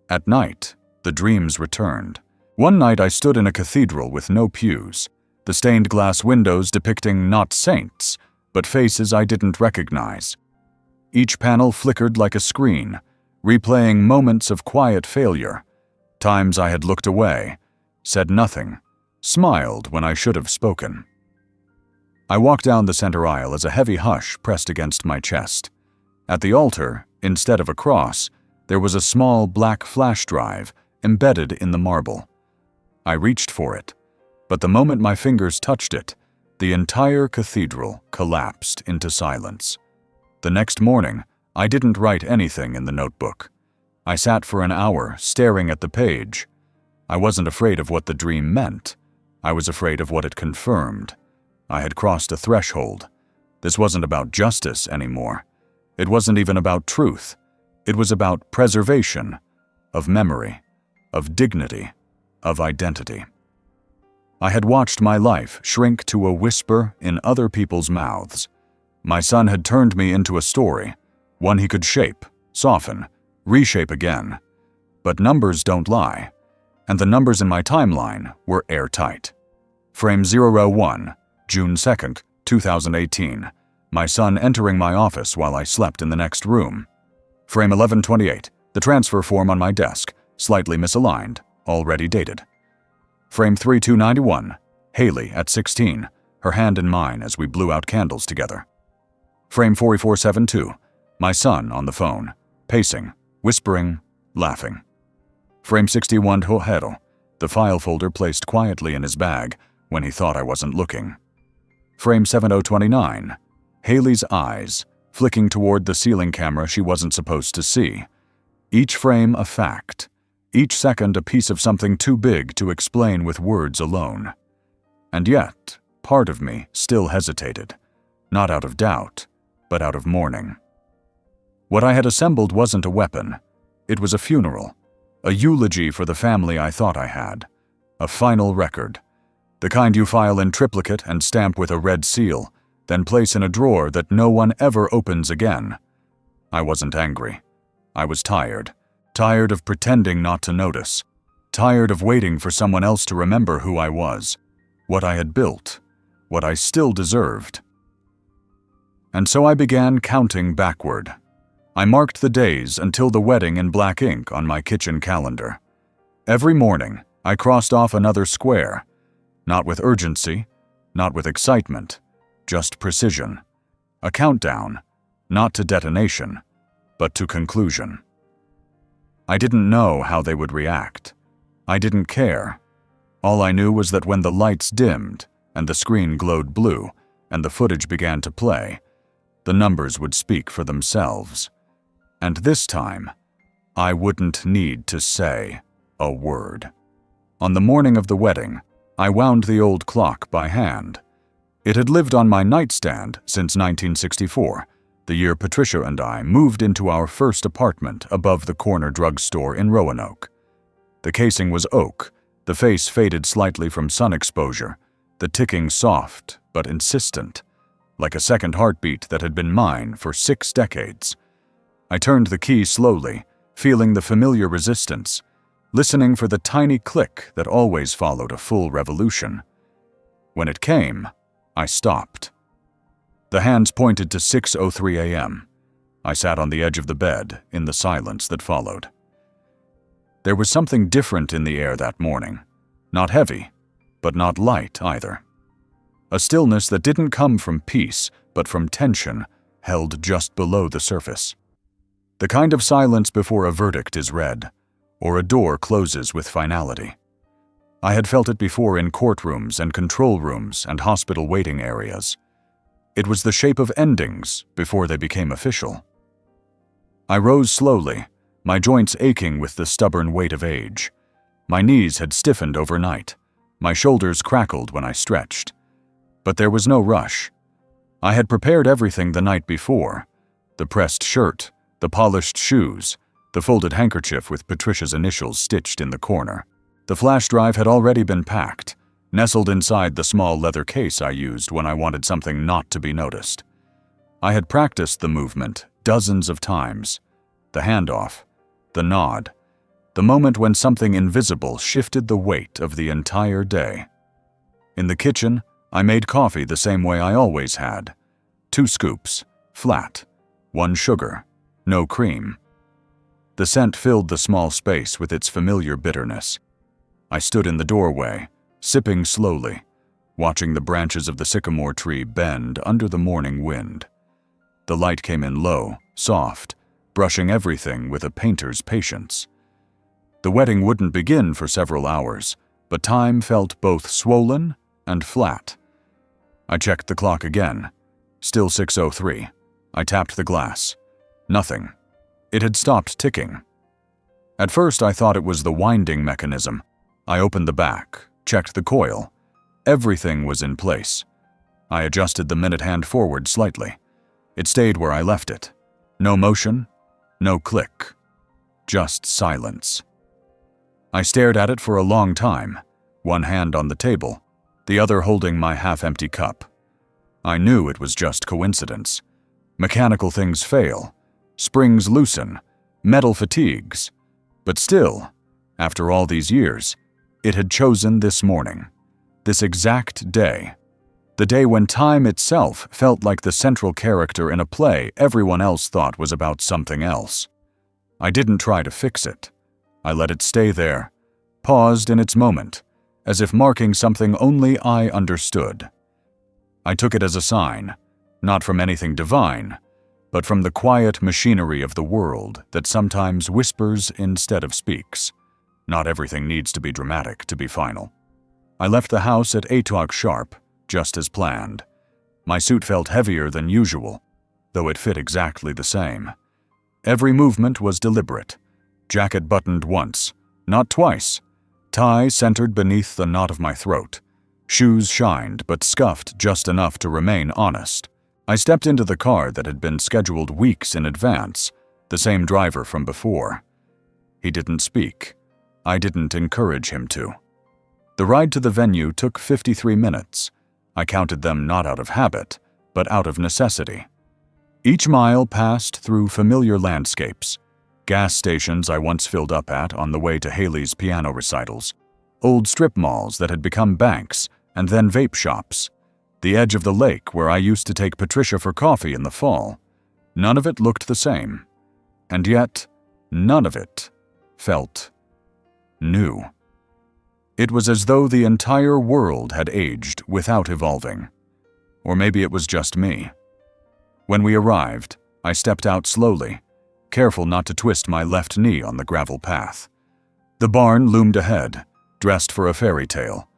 At night, the dreams returned. One night I stood in a cathedral with no pews, the stained glass windows depicting not saints, but faces I didn't recognize. Each panel flickered like a screen, replaying moments of quiet failure, times I had looked away, said nothing, smiled when I should have spoken. I walked down the center aisle as a heavy hush pressed against my chest. At the altar, instead of a cross, there was a small black flash drive embedded in the marble. I reached for it, but the moment my fingers touched it, the entire cathedral collapsed into silence. The next morning, I didn't write anything in the notebook. I sat for an hour staring at the page. I wasn't afraid of what the dream meant. I was afraid of what it confirmed. I had crossed a threshold. This wasn't about justice anymore. It wasn't even about truth. It was about preservation, of memory, of dignity, of identity. I had watched my life shrink to a whisper in other people's mouths. My son had turned me into a story, one he could shape, soften, reshape again. But numbers don't lie, and the numbers in my timeline were airtight. Frame 001, June 2nd, 2018. My son entering my office while I slept in the next room. Frame 1128, the transfer form on my desk, slightly misaligned, already dated. Frame 3291, Haley at 16, her hand in mine as we blew out candles together. Frame 4472, my son on the phone, pacing, whispering, laughing. Frame 61 Unforgettable, the file folder placed quietly in his bag when he thought I wasn't looking. Frame 7029, Haley's eyes, flicking toward the ceiling camera she wasn't supposed to see. Each frame a fact, each second a piece of something too big to explain with words alone. And yet, part of me still hesitated, not out of doubt, but out of mourning. What I had assembled wasn't a weapon. It was a funeral, a eulogy for the family I thought I had, a final record, the kind you file in triplicate and stamp with a red seal, then place in a drawer that no one ever opens again. I wasn't angry. I was tired of pretending not to notice, tired of waiting for someone else to remember who I was, what I had built, what I still deserved. And so I began counting backward. I marked the days until the wedding in black ink on my kitchen calendar. Every morning, I crossed off another square, not with urgency, not with excitement, just precision. A countdown, not to detonation, but to conclusion. I didn't know how they would react. I didn't care. All I knew was that when the lights dimmed and the screen glowed blue and the footage began to play, the numbers would speak for themselves. And this time, I wouldn't need to say a word. On the morning of the wedding, I wound the old clock by hand. It had lived on my nightstand since 1964, the year Patricia and I moved into our first apartment above the corner drugstore in Roanoke. The casing was oak, the face faded slightly from sun exposure, the ticking soft but insistent, like a second heartbeat that had been mine for 6 decades. I turned the key slowly, feeling the familiar resistance, listening for the tiny click that always followed a full revolution. When it came, I stopped. The hands pointed to 6:03 a.m. I sat on the edge of the bed in the silence that followed. There was something different in the air that morning. Not heavy, but not light either. A stillness that didn't come from peace, but from tension, held just below the surface. The kind of silence before a verdict is read, or a door closes with finality. I had felt it before in courtrooms and control rooms and hospital waiting areas. It was the shape of endings before they became official. I rose slowly, my joints aching with the stubborn weight of age. My knees had stiffened overnight. My shoulders crackled when I stretched. But there was no rush. I had prepared everything the night before: the pressed shirt, the polished shoes, the folded handkerchief with Patricia's initials stitched in the corner. The flash drive had already been packed, nestled inside the small leather case I used when I wanted something not to be noticed. I had practiced the movement dozens of times. The handoff, the nod, the moment when something invisible shifted the weight of the entire day. In the kitchen, I made coffee the same way I always had. 2 scoops, flat, 1 sugar, no cream. The scent filled the small space with its familiar bitterness. I stood in the doorway, sipping slowly, watching the branches of the sycamore tree bend under the morning wind. The light came in low, soft, brushing everything with a painter's patience. The wedding wouldn't begin for several hours, but time felt both swollen and flat. I checked the clock again. Still 6:03. I tapped the glass. Nothing. It had stopped ticking. At first I thought it was the winding mechanism. I opened the back, checked the coil. Everything was in place. I adjusted the minute hand forward slightly. It stayed where I left it. No motion, no click. Just silence. I stared at it for a long time, one hand on the table, the other holding my half-empty cup. I knew it was just coincidence. Mechanical things fail, springs loosen, metal fatigues. But still, after all these years, it had chosen this morning, this exact day. The day when time itself felt like the central character in a play everyone else thought was about something else. I didn't try to fix it. I let it stay there, paused in its moment, as if marking something only I understood. I took it as a sign, not from anything divine, but from the quiet machinery of the world that sometimes whispers instead of speaks. Not everything needs to be dramatic to be final. I left the house at 8:00 sharp, just as planned. My suit felt heavier than usual, though it fit exactly the same. Every movement was deliberate. Jacket buttoned once, not twice. Tie centered beneath the knot of my throat. Shoes shined, but scuffed just enough to remain honest. I stepped into the car that had been scheduled weeks in advance, the same driver from before. He didn't speak. I didn't encourage him to. The ride to the venue took 53 minutes. I counted them not out of habit, but out of necessity. Each mile passed through familiar landscapes. Gas stations I once filled up at on the way to Haley's piano recitals. Old strip malls that had become banks, and then vape shops. The edge of the lake where I used to take Patricia for coffee in the fall. None of it looked the same. And yet, none of it felt new. It was as though the entire world had aged without evolving. Or maybe it was just me. When we arrived, I stepped out slowly, careful not to twist my left knee on the gravel path. The barn loomed ahead, dressed for a fairy tale.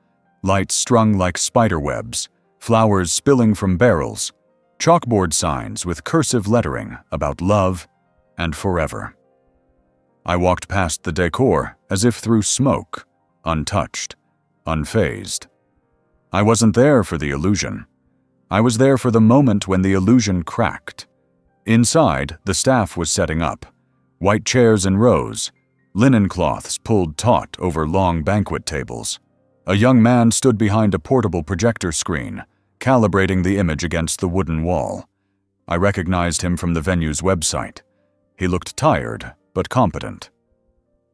Lights strung like spider webs, flowers spilling from barrels, chalkboard signs with cursive lettering about love and forever. I walked past the decor as if through smoke, untouched, unfazed. I wasn't there for the illusion. I was there for the moment when the illusion cracked. Inside, the staff was setting up. White chairs in rows, linen cloths pulled taut over long banquet tables. A young man stood behind a portable projector screen, calibrating the image against the wooden wall. I recognized him from the venue's website. He looked tired, but competent.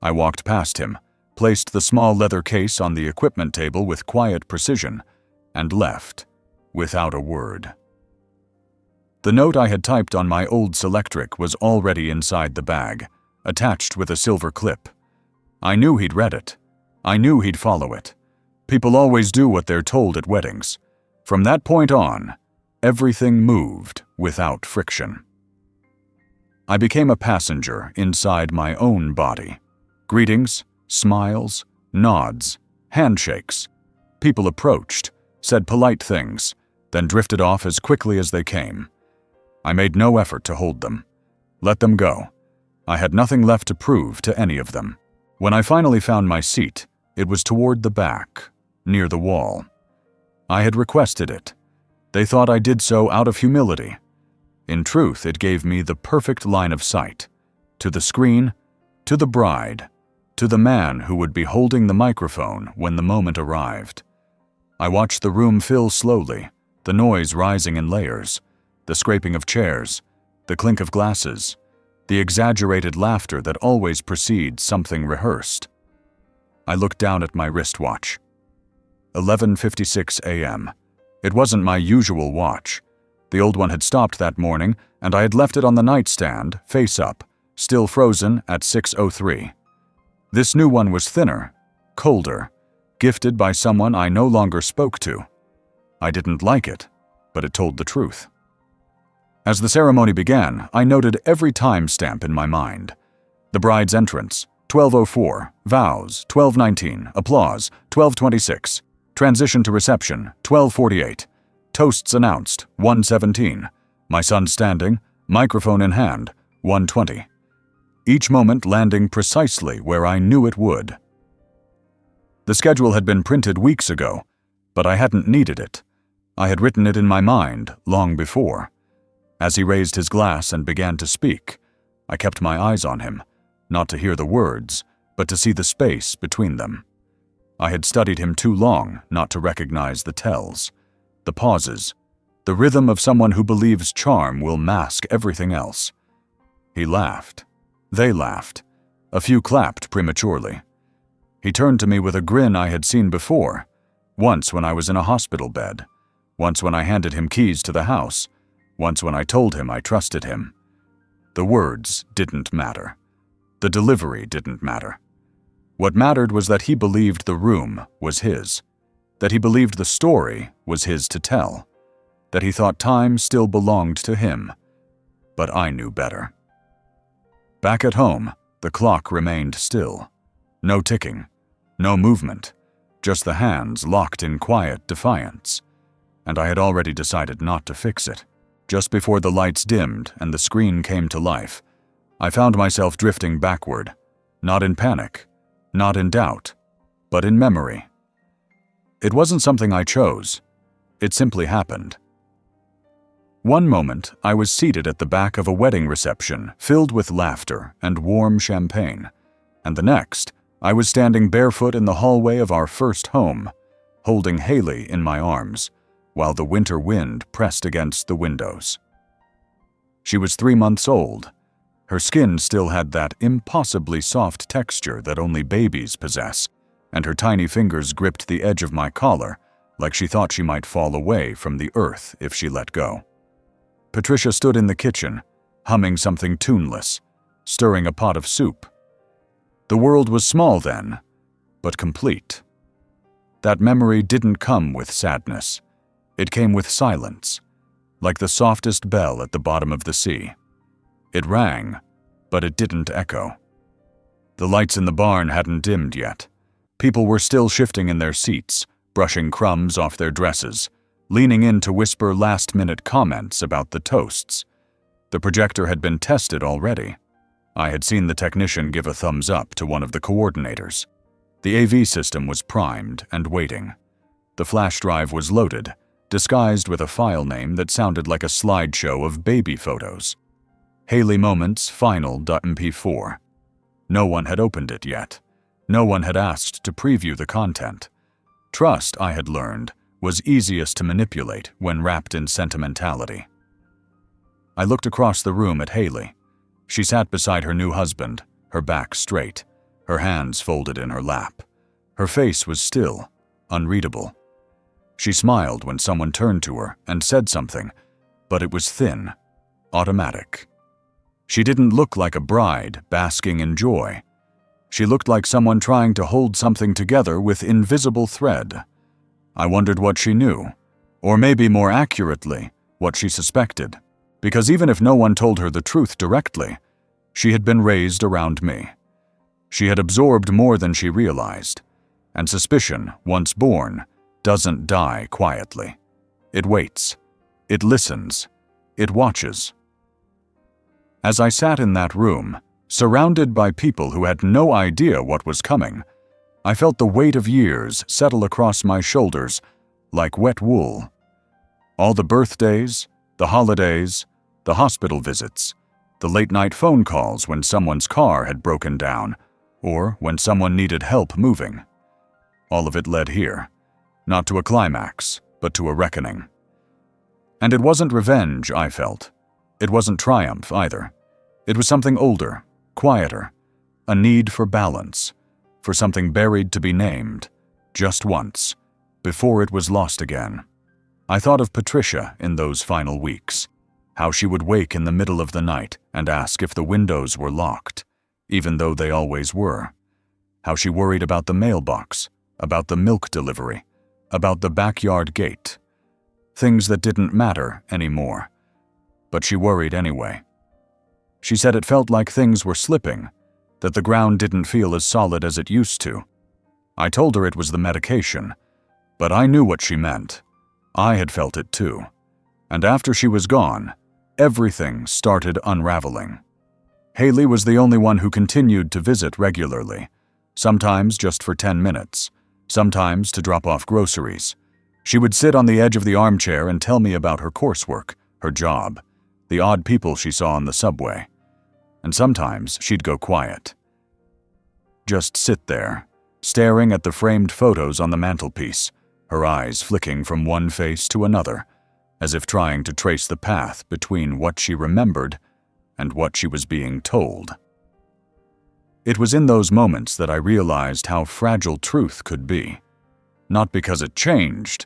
I walked past him, placed the small leather case on the equipment table with quiet precision, and left, without a word. The note I had typed on my old Selectric was already inside the bag, attached with a silver clip. I knew he'd read it. I knew he'd follow it. People always do what they're told at weddings. From that point on, everything moved without friction. I became a passenger inside my own body. Greetings, smiles, nods, handshakes. People approached, said polite things, then drifted off as quickly as they came. I made no effort to hold them. Let them go. I had nothing left to prove to any of them. When I finally found my seat, it was toward the back, near the wall. I had requested it. They thought I did so out of humility. In truth, it gave me the perfect line of sight. To the screen, to the bride, to the man who would be holding the microphone when the moment arrived. I watched the room fill slowly, the noise rising in layers, the scraping of chairs, the clink of glasses, the exaggerated laughter that always precedes something rehearsed. I looked down at my wristwatch. 11:56 a.m. It wasn't my usual watch. The old one had stopped that morning, and I had left it on the nightstand, face up, still frozen at 6:03. This new one was thinner, colder, gifted by someone I no longer spoke to. I didn't like it, but it told the truth. As the ceremony began, I noted every timestamp in my mind. The bride's entrance, 12:04, vows, 12:19, applause, 12:26, transition to reception, 12:48, toasts announced, 1:17, my son standing, microphone in hand, 1:20. Each moment landing precisely where I knew it would. The schedule had been printed weeks ago, but I hadn't needed it. I had written it in my mind long before. As he raised his glass and began to speak, I kept my eyes on him, not to hear the words, but to see the space between them. I had studied him too long not to recognize the tells, the pauses, the rhythm of someone who believes charm will mask everything else. He laughed. They laughed. A few clapped prematurely. He turned to me with a grin I had seen before, once when I was in a hospital bed, once when I handed him keys to the house, once when I told him I trusted him. The words didn't matter. The delivery didn't matter. What mattered was that he believed the room was his, that he believed the story was his to tell, that he thought time still belonged to him. But I knew better. Back at home, the clock remained still. No ticking, no movement, just the hands locked in quiet defiance. And I had already decided not to fix it. Just before the lights dimmed and the screen came to life, I found myself drifting backward, not in panic, not in doubt, but in memory. It wasn't something I chose. It simply happened. One moment, I was seated at the back of a wedding reception filled with laughter and warm champagne, and the next, I was standing barefoot in the hallway of our first home, holding Haley in my arms, while the winter wind pressed against the windows. She was 3 months old. Her skin still had that impossibly soft texture that only babies possess, and her tiny fingers gripped the edge of my collar like she thought she might fall away from the earth if she let go. Patricia stood in the kitchen, humming something tuneless, stirring a pot of soup. The world was small then, but complete. That memory didn't come with sadness. It came with silence, like the softest bell at the bottom of the sea. It rang, but it didn't echo. The lights in the barn hadn't dimmed yet. People were still shifting in their seats, brushing crumbs off their dresses, leaning in to whisper last-minute comments about the toasts. The projector had been tested already. I had seen the technician give a thumbs up to one of the coordinators. The AV system was primed and waiting. The flash drive was loaded, disguised with a file name that sounded like a slideshow of baby photos. Haley Moments Final.mp4. No one had opened it yet. No one had asked to preview the content. Trust, I had learned, was easiest to manipulate when wrapped in sentimentality. I looked across the room at Haley. She sat beside her new husband, her back straight, her hands folded in her lap. Her face was still, unreadable. She smiled when someone turned to her and said something, but it was thin, automatic. She didn't look like a bride basking in joy. She looked like someone trying to hold something together with invisible thread. I wondered what she knew, or maybe more accurately, what she suspected, because even if no one told her the truth directly, she had been raised around me. She had absorbed more than she realized, and suspicion, once born, doesn't die quietly. It waits. It listens. It watches. As I sat in that room, surrounded by people who had no idea what was coming, I felt the weight of years settle across my shoulders like wet wool. All the birthdays, the holidays, the hospital visits, the late-night phone calls when someone's car had broken down, or when someone needed help moving. All of it led here, not to a climax, but to a reckoning. And it wasn't revenge, I felt. It wasn't triumph, either. It was something older, quieter, a need for balance, for something buried to be named, just once, before it was lost again. I thought of Patricia in those final weeks, how she would wake in the middle of the night and ask if the windows were locked, even though they always were, how she worried about the mailbox, about the milk delivery, about the backyard gate, things that didn't matter anymore. But she worried anyway. She said it felt like things were slipping, that the ground didn't feel as solid as it used to. I told her it was the medication, but I knew what she meant. I had felt it too. And after she was gone, everything started unraveling. Haley was the only one who continued to visit regularly, sometimes just for 10 minutes, sometimes to drop off groceries. She would sit on the edge of the armchair and tell me about her coursework, her job, the odd people she saw on the subway. And sometimes she'd go quiet. Just sit there, staring at the framed photos on the mantelpiece, her eyes flicking from one face to another, as if trying to trace the path between what she remembered and what she was being told. It was in those moments that I realized how fragile truth could be. Not because it changed,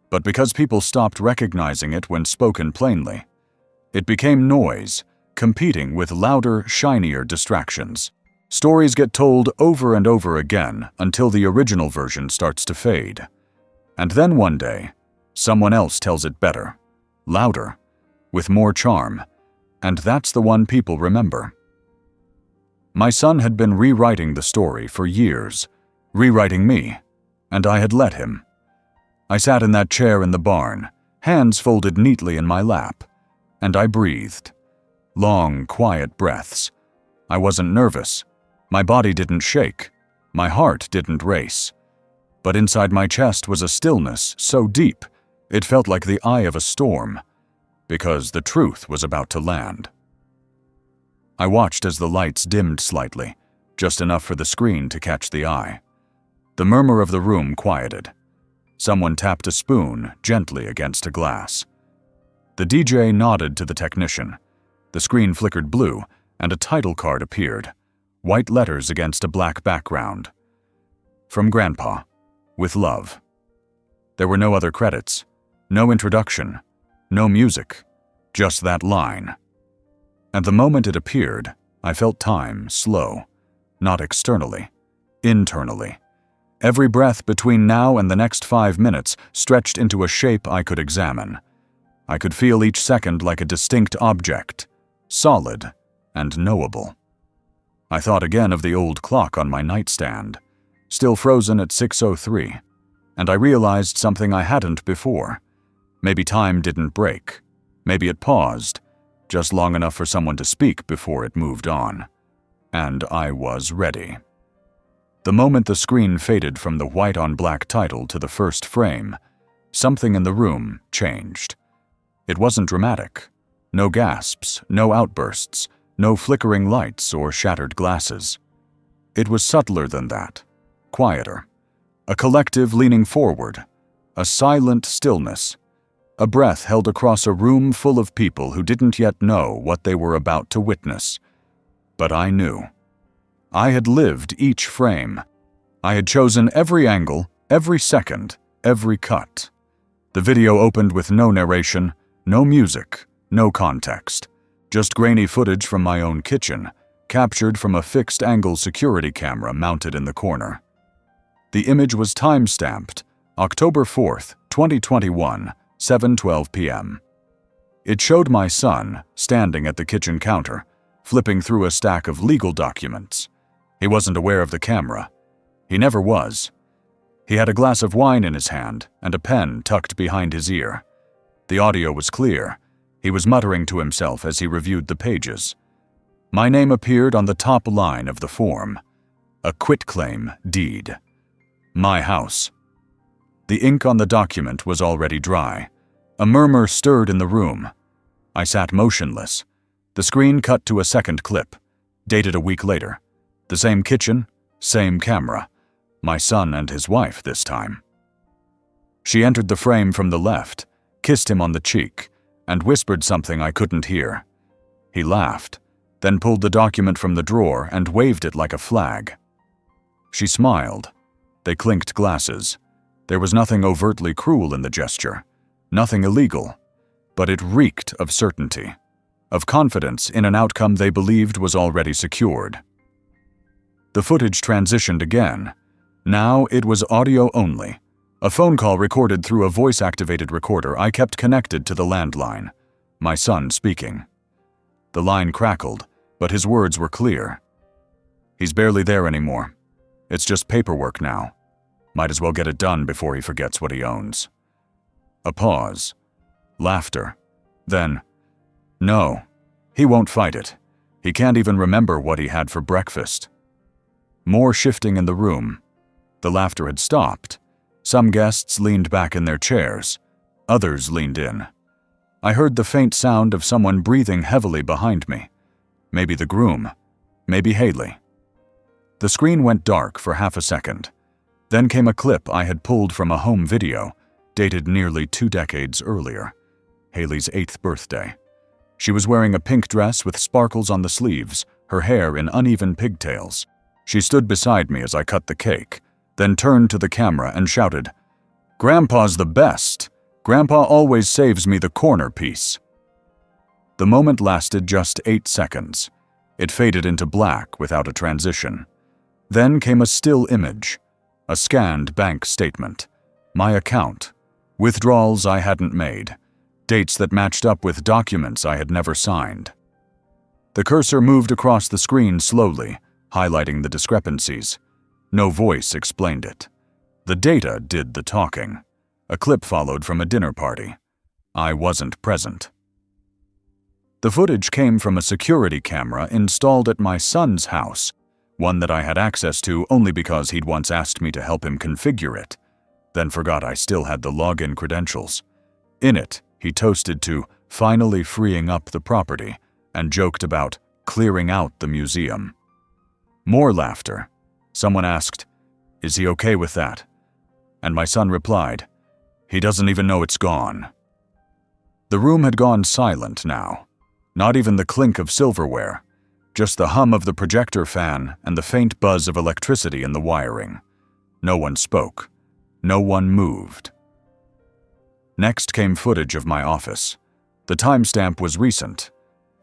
but because people stopped recognizing it when spoken plainly. It became noise, competing with louder, shinier distractions. Stories get told over and over again until the original version starts to fade. And then one day, someone else tells it better, louder, with more charm, and that's the one people remember. My son had been rewriting the story for years, rewriting me, and I had let him. I sat in that chair in the barn, hands folded neatly in my lap, and I breathed. Long, quiet breaths. I wasn't nervous. My body didn't shake. My heart didn't race. But inside my chest was a stillness so deep, it felt like the eye of a storm, because the truth was about to land. I watched as the lights dimmed slightly, just enough for the screen to catch the eye. The murmur of the room quieted. Someone tapped a spoon gently against a glass. The DJ nodded to the technician. The screen flickered blue, and a title card appeared, white letters against a black background. From Grandpa, with love. There were no other credits, no introduction, no music, just that line. And the moment it appeared, I felt time slow, not externally, internally. Every breath between now and the next 5 minutes stretched into a shape I could examine. I could feel each second like a distinct object, solid and knowable. I thought again of the old clock on my nightstand, still frozen at 6:03, and I realized something I hadn't before. Maybe time didn't break. Maybe it paused, just long enough for someone to speak before it moved on. And I was ready. The moment the screen faded from the white-on-black title to the first frame, something in the room changed. It wasn't dramatic. No gasps, no outbursts, no flickering lights or shattered glasses. It was subtler than that, quieter. A collective leaning forward, a silent stillness, a breath held across a room full of people who didn't yet know what they were about to witness. But I knew. I had lived each frame. I had chosen every angle, every second, every cut. The video opened with no narration, no music, no context, just grainy footage from my own kitchen, captured from a fixed-angle security camera mounted in the corner. The image was time-stamped, October 4th, 2021, 7:12 p.m. It showed my son standing at the kitchen counter, flipping through a stack of legal documents. He wasn't aware of the camera. He never was. He had a glass of wine in his hand and a pen tucked behind his ear. The audio was clear. He was muttering to himself as he reviewed the pages. My name appeared on the top line of the form. A quitclaim deed. My house. The ink on the document was already dry. A murmur stirred in the room. I sat motionless. The screen cut to a second clip, dated a week later. The same kitchen, same camera. My son and his wife this time. She entered the frame from the left, kissed him on the cheek, and whispered something I couldn't hear. He laughed, then pulled the document from the drawer and waved it like a flag. She smiled. They clinked glasses. There was nothing overtly cruel in the gesture, nothing illegal, but it reeked of certainty, of confidence in an outcome they believed was already secured. The footage transitioned again. Now it was audio only. A phone call recorded through a voice-activated recorder I kept connected to the landline. My son speaking. The line crackled, but his words were clear. He's barely there anymore. It's just paperwork now. Might as well get it done before he forgets what he owns." A pause. Laughter. Then, "No, he won't fight it. He can't even remember what he had for breakfast." More shifting in the room. The laughter had stopped. Some guests leaned back in their chairs. Others leaned in. I heard the faint sound of someone breathing heavily behind me. Maybe the groom. Maybe Haley. The screen went dark for half a second. Then came a clip I had pulled from a home video, dated nearly 2 decades earlier. Haley's 8th birthday. She was wearing a pink dress with sparkles on the sleeves, her hair in uneven pigtails. She stood beside me as I cut the cake, then turned to the camera and shouted, "Grandpa's the best! Grandpa always saves me the corner piece." The moment lasted just 8 seconds. It faded into black without a transition. Then came a still image, a scanned bank statement, my account, withdrawals I hadn't made, dates that matched up with documents I had never signed. The cursor moved across the screen slowly, highlighting the discrepancies. No voice explained it. The data did the talking. A clip followed from a dinner party. I wasn't present. The footage came from a security camera installed at my son's house, one that I had access to only because he'd once asked me to help him configure it, then forgot I still had the login credentials. In it, he toasted to finally freeing up the property and joked about clearing out the museum. More laughter. Someone asked, "Is he okay with that?" And my son replied, "He doesn't even know it's gone." The room had gone silent now. Not even the clink of silverware, just the hum of the projector fan and the faint buzz of electricity in the wiring. No one spoke. No one moved. Next came footage of my office. The timestamp was recent,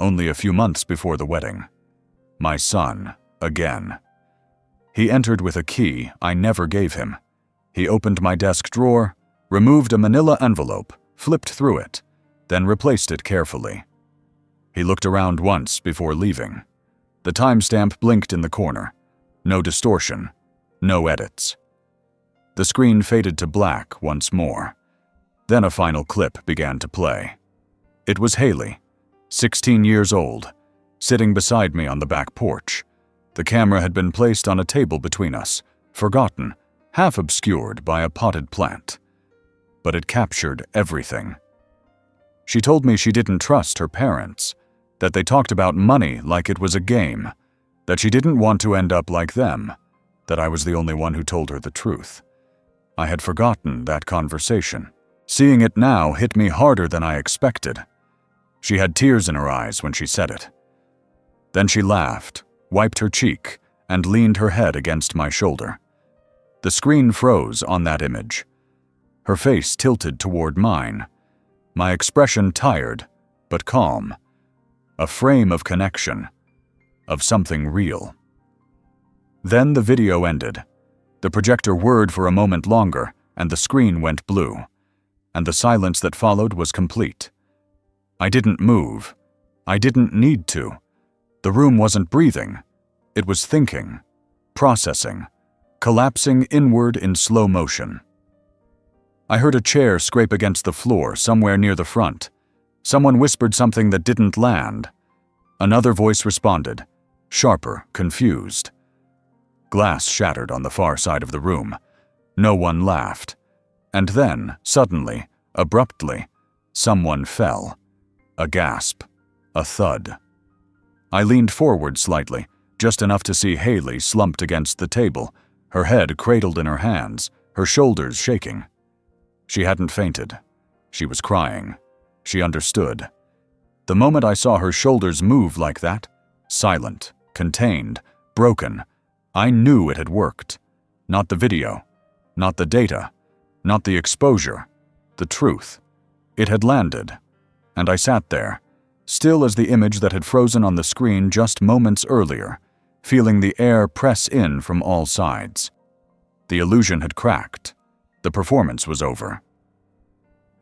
only a few months before the wedding. My son, again. He entered with a key I never gave him. He opened my desk drawer, removed a manila envelope, flipped through it, then replaced it carefully. He looked around once before leaving. The timestamp blinked in the corner. No distortion. No edits. The screen faded to black once more. Then a final clip began to play. It was Haley, 16 years old, sitting beside me on the back porch. The camera had been placed on a table between us, forgotten, half obscured by a potted plant. But it captured everything. She told me she didn't trust her parents, that they talked about money like it was a game, that she didn't want to end up like them, that I was the only one who told her the truth. I had forgotten that conversation. Seeing it now hit me harder than I expected. She had tears in her eyes when she said it. Then she laughed, wiped her cheek, and leaned her head against my shoulder. The screen froze on that image. Her face tilted toward mine. My expression tired, but calm. A frame of connection, of something real. Then the video ended. The projector whirred for a moment longer, and the screen went blue. And the silence that followed was complete. I didn't move. I didn't need to. The room wasn't breathing. It was thinking, processing, collapsing inward in slow motion. I heard a chair scrape against the floor somewhere near the front. Someone whispered something that didn't land. Another voice responded, sharper, confused. Glass shattered on the far side of the room. No one laughed. And then, suddenly, abruptly, someone fell. A gasp. A thud. I leaned forward slightly, just enough to see Haley slumped against the table, her head cradled in her hands, her shoulders shaking. She hadn't fainted. She was crying. She understood. The moment I saw her shoulders move like that, silent, contained, broken, I knew it had worked. Not the video, not the data, not the exposure, the truth. It had landed, and I sat there, still as the image that had frozen on the screen just moments earlier, feeling the air press in from all sides. The illusion had cracked. The performance was over.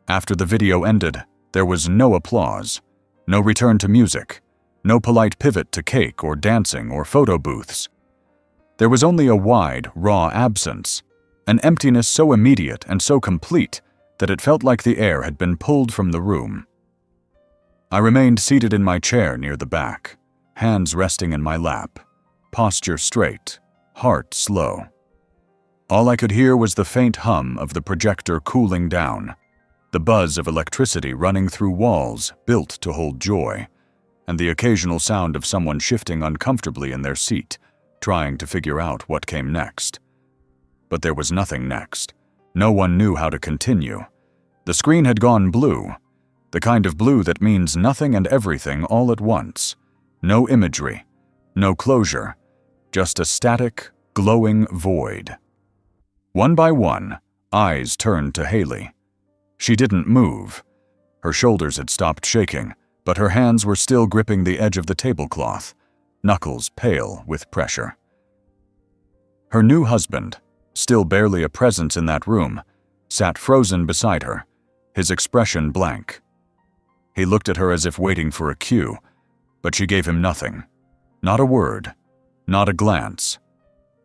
After the video ended, there was no applause, no return to music, no polite pivot to cake or dancing or photo booths. There was only a wide, raw absence, an emptiness so immediate and so complete that it felt like the air had been pulled from the room. I remained seated in my chair near the back, hands resting in my lap, posture straight, heart slow. All I could hear was the faint hum of the projector cooling down, the buzz of electricity running through walls built to hold joy, and the occasional sound of someone shifting uncomfortably in their seat, trying to figure out what came next. But there was nothing next. No one knew how to continue. The screen had gone blue, the kind of blue that means nothing and everything all at once. No imagery, no closure, just a static, glowing void. One by one, eyes turned to Haley. She didn't move. Her shoulders had stopped shaking, but her hands were still gripping the edge of the tablecloth, knuckles pale with pressure. Her new husband, still barely a presence in that room, sat frozen beside her, his expression blank. He looked at her as if waiting for a cue, but she gave him nothing. Not a word, not a glance,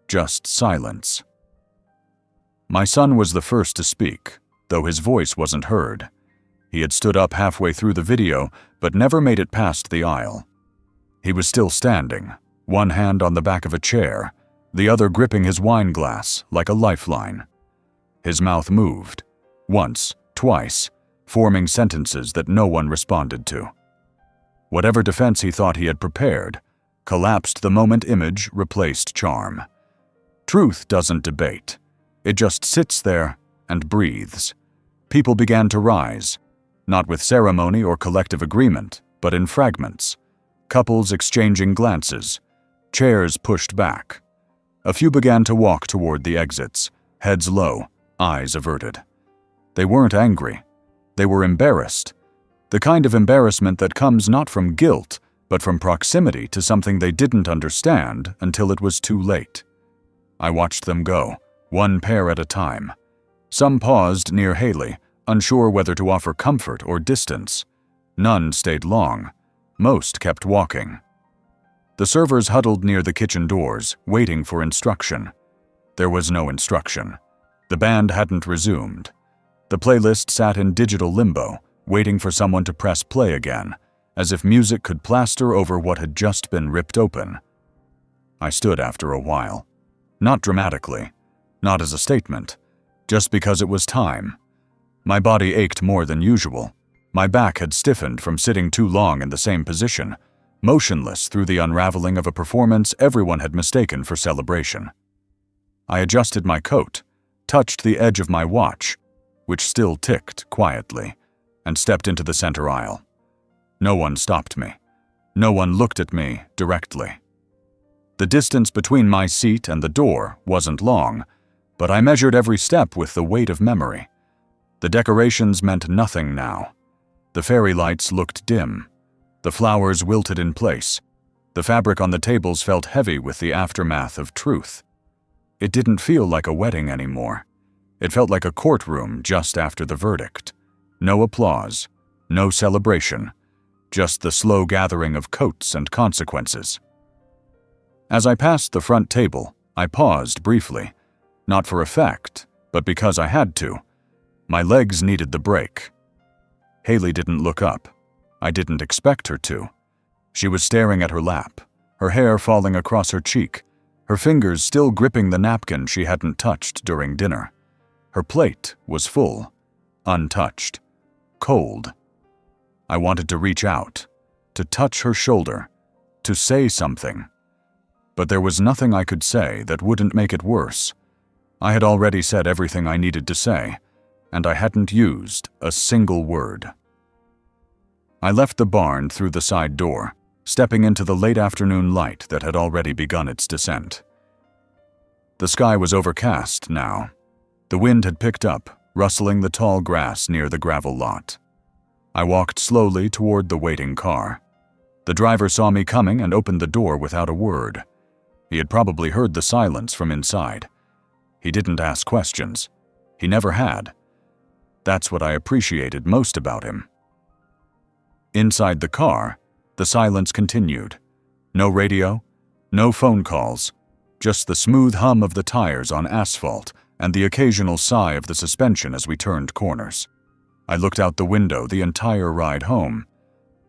just silence. My son was the first to speak, though his voice wasn't heard. He had stood up halfway through the video, but never made it past the aisle. He was still standing, one hand on the back of a chair, the other gripping his wine glass like a lifeline. His mouth moved, once, twice, forming sentences that no one responded to. Whatever defense he thought he had prepared collapsed the moment image replaced charm. Truth doesn't debate. It just sits there and breathes. People began to rise, not with ceremony or collective agreement, but in fragments. Couples exchanging glances, chairs pushed back. A few began to walk toward the exits, heads low, eyes averted. They weren't angry. They were embarrassed. The kind of embarrassment that comes not from guilt, but from proximity to something they didn't understand until it was too late. I watched them go, one pair at a time. Some paused near Haley, unsure whether to offer comfort or distance. None stayed long. Most kept walking. The servers huddled near the kitchen doors, waiting for instruction. There was no instruction. The band hadn't resumed. The playlist sat in digital limbo, waiting for someone to press play again, as if music could plaster over what had just been ripped open. I stood after a while. Not dramatically, not as a statement, just because it was time. My body ached more than usual. My back had stiffened from sitting too long in the same position, motionless through the unraveling of a performance everyone had mistaken for celebration. I adjusted my coat, touched the edge of my watch, which still ticked quietly, and stepped into the center aisle. No one stopped me. No one looked at me directly. The distance between my seat and the door wasn't long, but I measured every step with the weight of memory. The decorations meant nothing now. The fairy lights looked dim. The flowers wilted in place. The fabric on the tables felt heavy with the aftermath of truth. It didn't feel like a wedding anymore. It felt like a courtroom just after the verdict. No applause, no celebration, just the slow gathering of coats and consequences. As I passed the front table, I paused briefly, not for effect, but because I had to. My legs needed the break. Haley didn't look up. I didn't expect her to. She was staring at her lap, her hair falling across her cheek, her fingers still gripping the napkin she hadn't touched during dinner. Her plate was full, untouched, cold. I wanted to reach out, to touch her shoulder, to say something. But there was nothing I could say that wouldn't make it worse. I had already said everything I needed to say, and I hadn't used a single word. I left the barn through the side door, stepping into the late afternoon light that had already begun its descent. The sky was overcast now. The wind had picked up, rustling the tall grass near the gravel lot. I walked slowly toward the waiting car. The driver saw me coming and opened the door without a word. He had probably heard the silence from inside. He didn't ask questions. He never had. That's what I appreciated most about him. Inside the car, the silence continued. No radio, no phone calls, just the smooth hum of the tires on asphalt and the occasional sigh of the suspension as we turned corners. I looked out the window the entire ride home.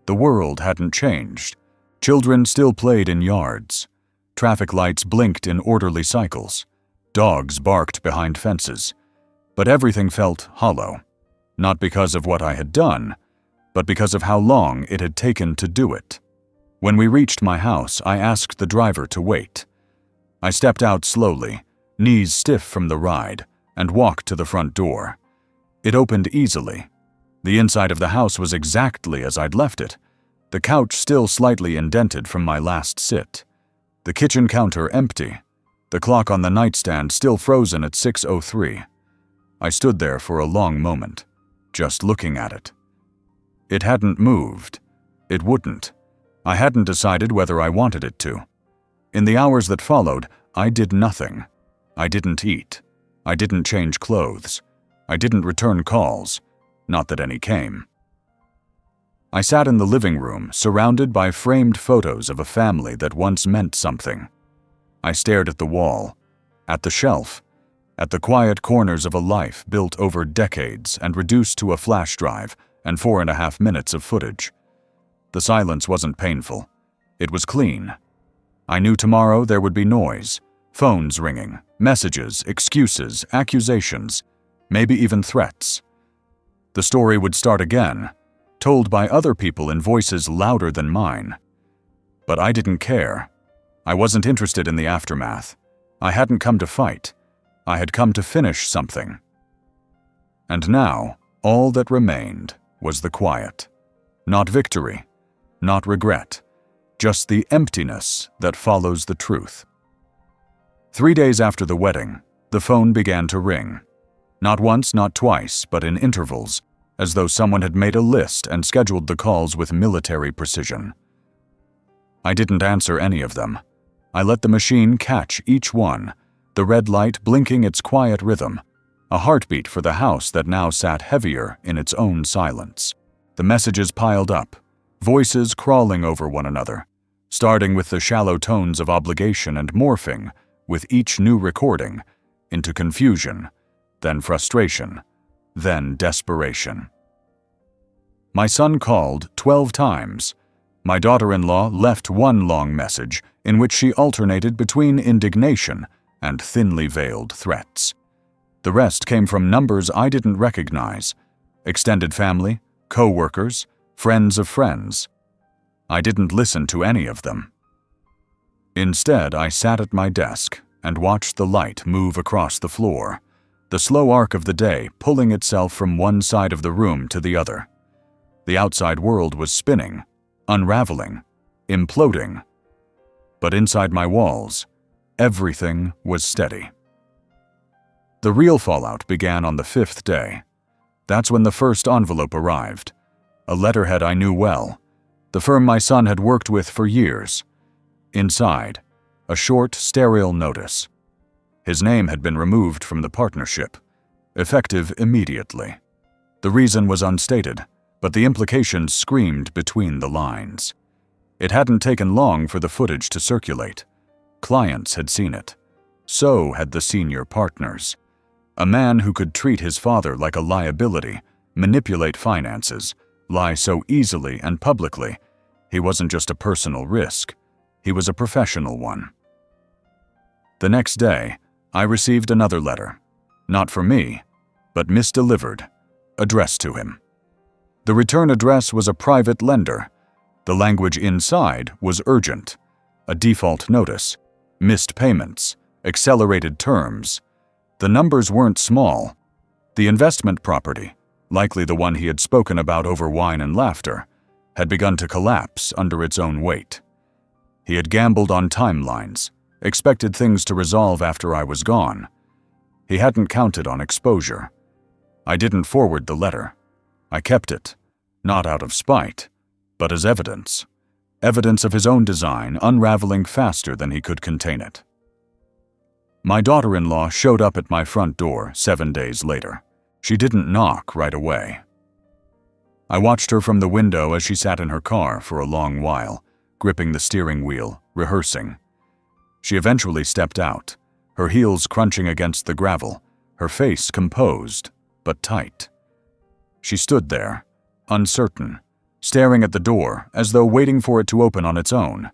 The world hadn't changed. Children still played in yards. Traffic lights blinked in orderly cycles. Dogs barked behind fences. But everything felt hollow, not because of what I had done, but because of how long it had taken to do it. When we reached my house, I asked the driver to wait. I stepped out slowly, knees stiff from the ride, and walked to the front door. It opened easily. The inside of the house was exactly as I'd left it, the couch still slightly indented from my last sit, the kitchen counter empty, the clock on the nightstand still frozen at 6:03. I stood there for a long moment, just looking at it. It hadn't moved. It wouldn't. I hadn't decided whether I wanted it to. In the hours that followed, I did nothing. I didn't eat. I didn't change clothes. I didn't return calls. Not that any came. I sat in the living room, surrounded by framed photos of a family that once meant something. I stared at the wall, at the shelf, at the quiet corners of a life built over decades and reduced to a flash drive and 4.5 minutes of footage. The silence wasn't painful. It was clean. I knew tomorrow there would be noise, phones ringing, messages, excuses, accusations, maybe even threats. The story would start again, told by other people in voices louder than mine. But I didn't care. I wasn't interested in the aftermath. I hadn't come to fight. I had come to finish something. And now, all that remained was the quiet. Not victory, not regret, just the emptiness that follows the truth. 3 days after the wedding, the phone began to ring. Not once, not twice, but in intervals, as though someone had made a list and scheduled the calls with military precision. I didn't answer any of them. I let the machine catch each one, the red light blinking its quiet rhythm, a heartbeat for the house that now sat heavier in its own silence. The messages piled up, voices crawling over one another, starting with the shallow tones of obligation and morphing, with each new recording, into confusion, then frustration, then desperation. My son called 12 times. My daughter-in-law left one long message in which she alternated between indignation and thinly veiled threats. The rest came from numbers I didn't recognize: extended family, co-workers, friends of friends. I didn't listen to any of them. Instead, I sat at my desk and watched the light move across the floor, the slow arc of the day pulling itself from one side of the room to the other. The outside world was spinning, unraveling, imploding. But inside my walls, everything was steady. The real fallout began on the 5th day. That's when the first envelope arrived. A letterhead I knew well, the firm my son had worked with for years. Inside, a short, sterile notice. His name had been removed from the partnership, effective immediately. The reason was unstated, but the implications screamed between the lines. It hadn't taken long for the footage to circulate. Clients had seen it. So had the senior partners. A man who could treat his father like a liability, manipulate finances, lie so easily and publicly. He wasn't just a personal risk. He was a professional one. The next day, I received another letter. Not for me, but misdelivered, addressed to him. The return address was a private lender. The language inside was urgent. A default notice, missed payments, accelerated terms. The numbers weren't small. The investment property, likely the one he had spoken about over wine and laughter, had begun to collapse under its own weight. He had gambled on timelines, expected things to resolve after I was gone. He hadn't counted on exposure. I didn't forward the letter. I kept it, not out of spite, but as evidence. Evidence of his own design unraveling faster than he could contain it. My daughter-in-law showed up at my front door 7 days later. She didn't knock right away. I watched her from the window as she sat in her car for a long while, gripping the steering wheel, rehearsing. She eventually stepped out, her heels crunching against the gravel, her face composed, but tight. She stood there, uncertain, staring at the door as though waiting for it to open on its own.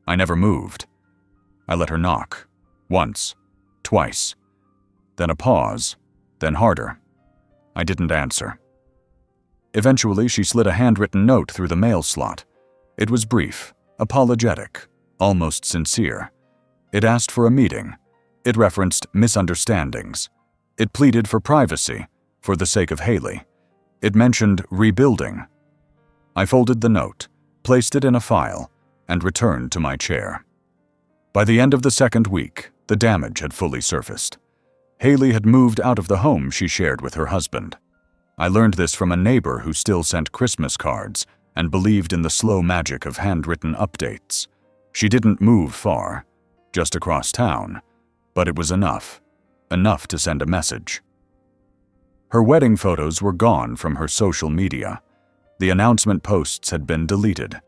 I never moved. I let her knock. Once, twice. Then a pause, then harder. I didn't answer. Eventually, she slid a handwritten note through the mail slot. It was brief, apologetic, almost sincere. It asked for a meeting. It referenced misunderstandings. It pleaded for privacy, for the sake of Haley. It mentioned rebuilding. I folded the note, placed it in a file, and returned to my chair. By the end of the second week, the damage had fully surfaced. Haley had moved out of the home she shared with her husband. I learned this from a neighbor who still sent Christmas cards and believed in the slow magic of handwritten updates. She didn't move far, just across town, but it was enough to send a message. Her wedding photos were gone from her social media. The announcement posts had been deleted.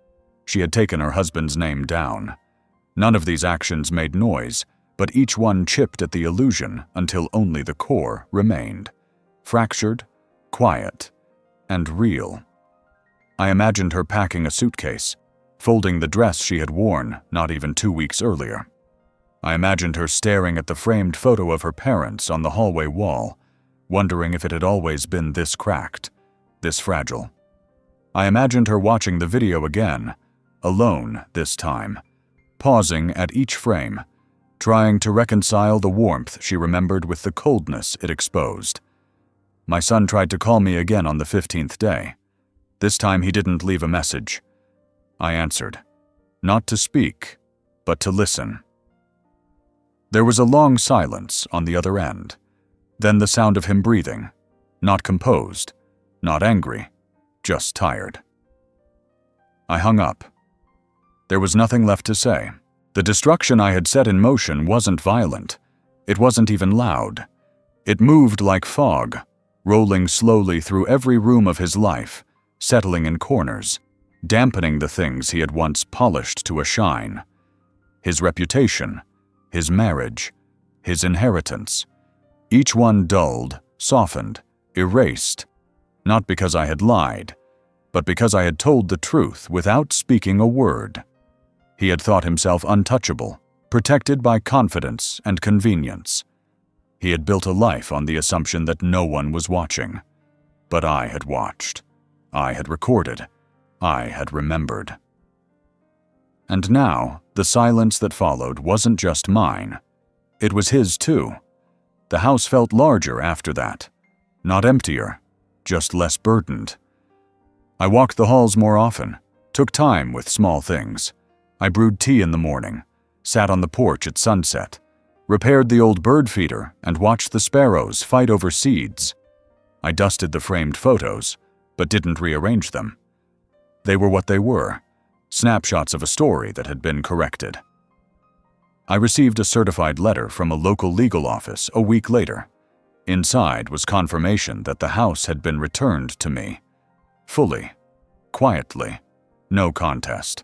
She had taken her husband's name down. None of these actions made noise, but each one chipped at the illusion until only the core remained. Fractured, quiet, and real. I imagined her packing a suitcase, folding the dress she had worn not even 2 weeks earlier. I imagined her staring at the framed photo of her parents on the hallway wall, wondering if it had always been this cracked, this fragile. I imagined her watching the video again, alone this time, pausing at each frame, trying to reconcile the warmth she remembered with the coldness it exposed. My son tried to call me again on the 15th day. This time he didn't leave a message. I answered, not to speak, but to listen. There was a long silence on the other end, then the sound of him breathing, not composed, not angry, just tired. I hung up. There was nothing left to say. The destruction I had set in motion wasn't violent. It wasn't even loud. It moved like fog, rolling slowly through every room of his life, settling in corners, dampening the things he had once polished to a shine. His reputation, his marriage, his inheritance. Each one dulled, softened, erased, not because I had lied, but because I had told the truth without speaking a word. He had thought himself untouchable, protected by confidence and convenience. He had built a life on the assumption that no one was watching. But I had watched. I had recorded. I had remembered. And now, the silence that followed wasn't just mine. It was his too. The house felt larger after that. Not emptier, just less burdened. I walked the halls more often, took time with small things. I brewed tea in the morning, sat on the porch at sunset, repaired the old bird feeder and watched the sparrows fight over seeds. I dusted the framed photos, but didn't rearrange them. They were what they were, snapshots of a story that had been corrected. I received a certified letter from a local legal office a week later. Inside was confirmation that the house had been returned to me. Fully, quietly, no contest.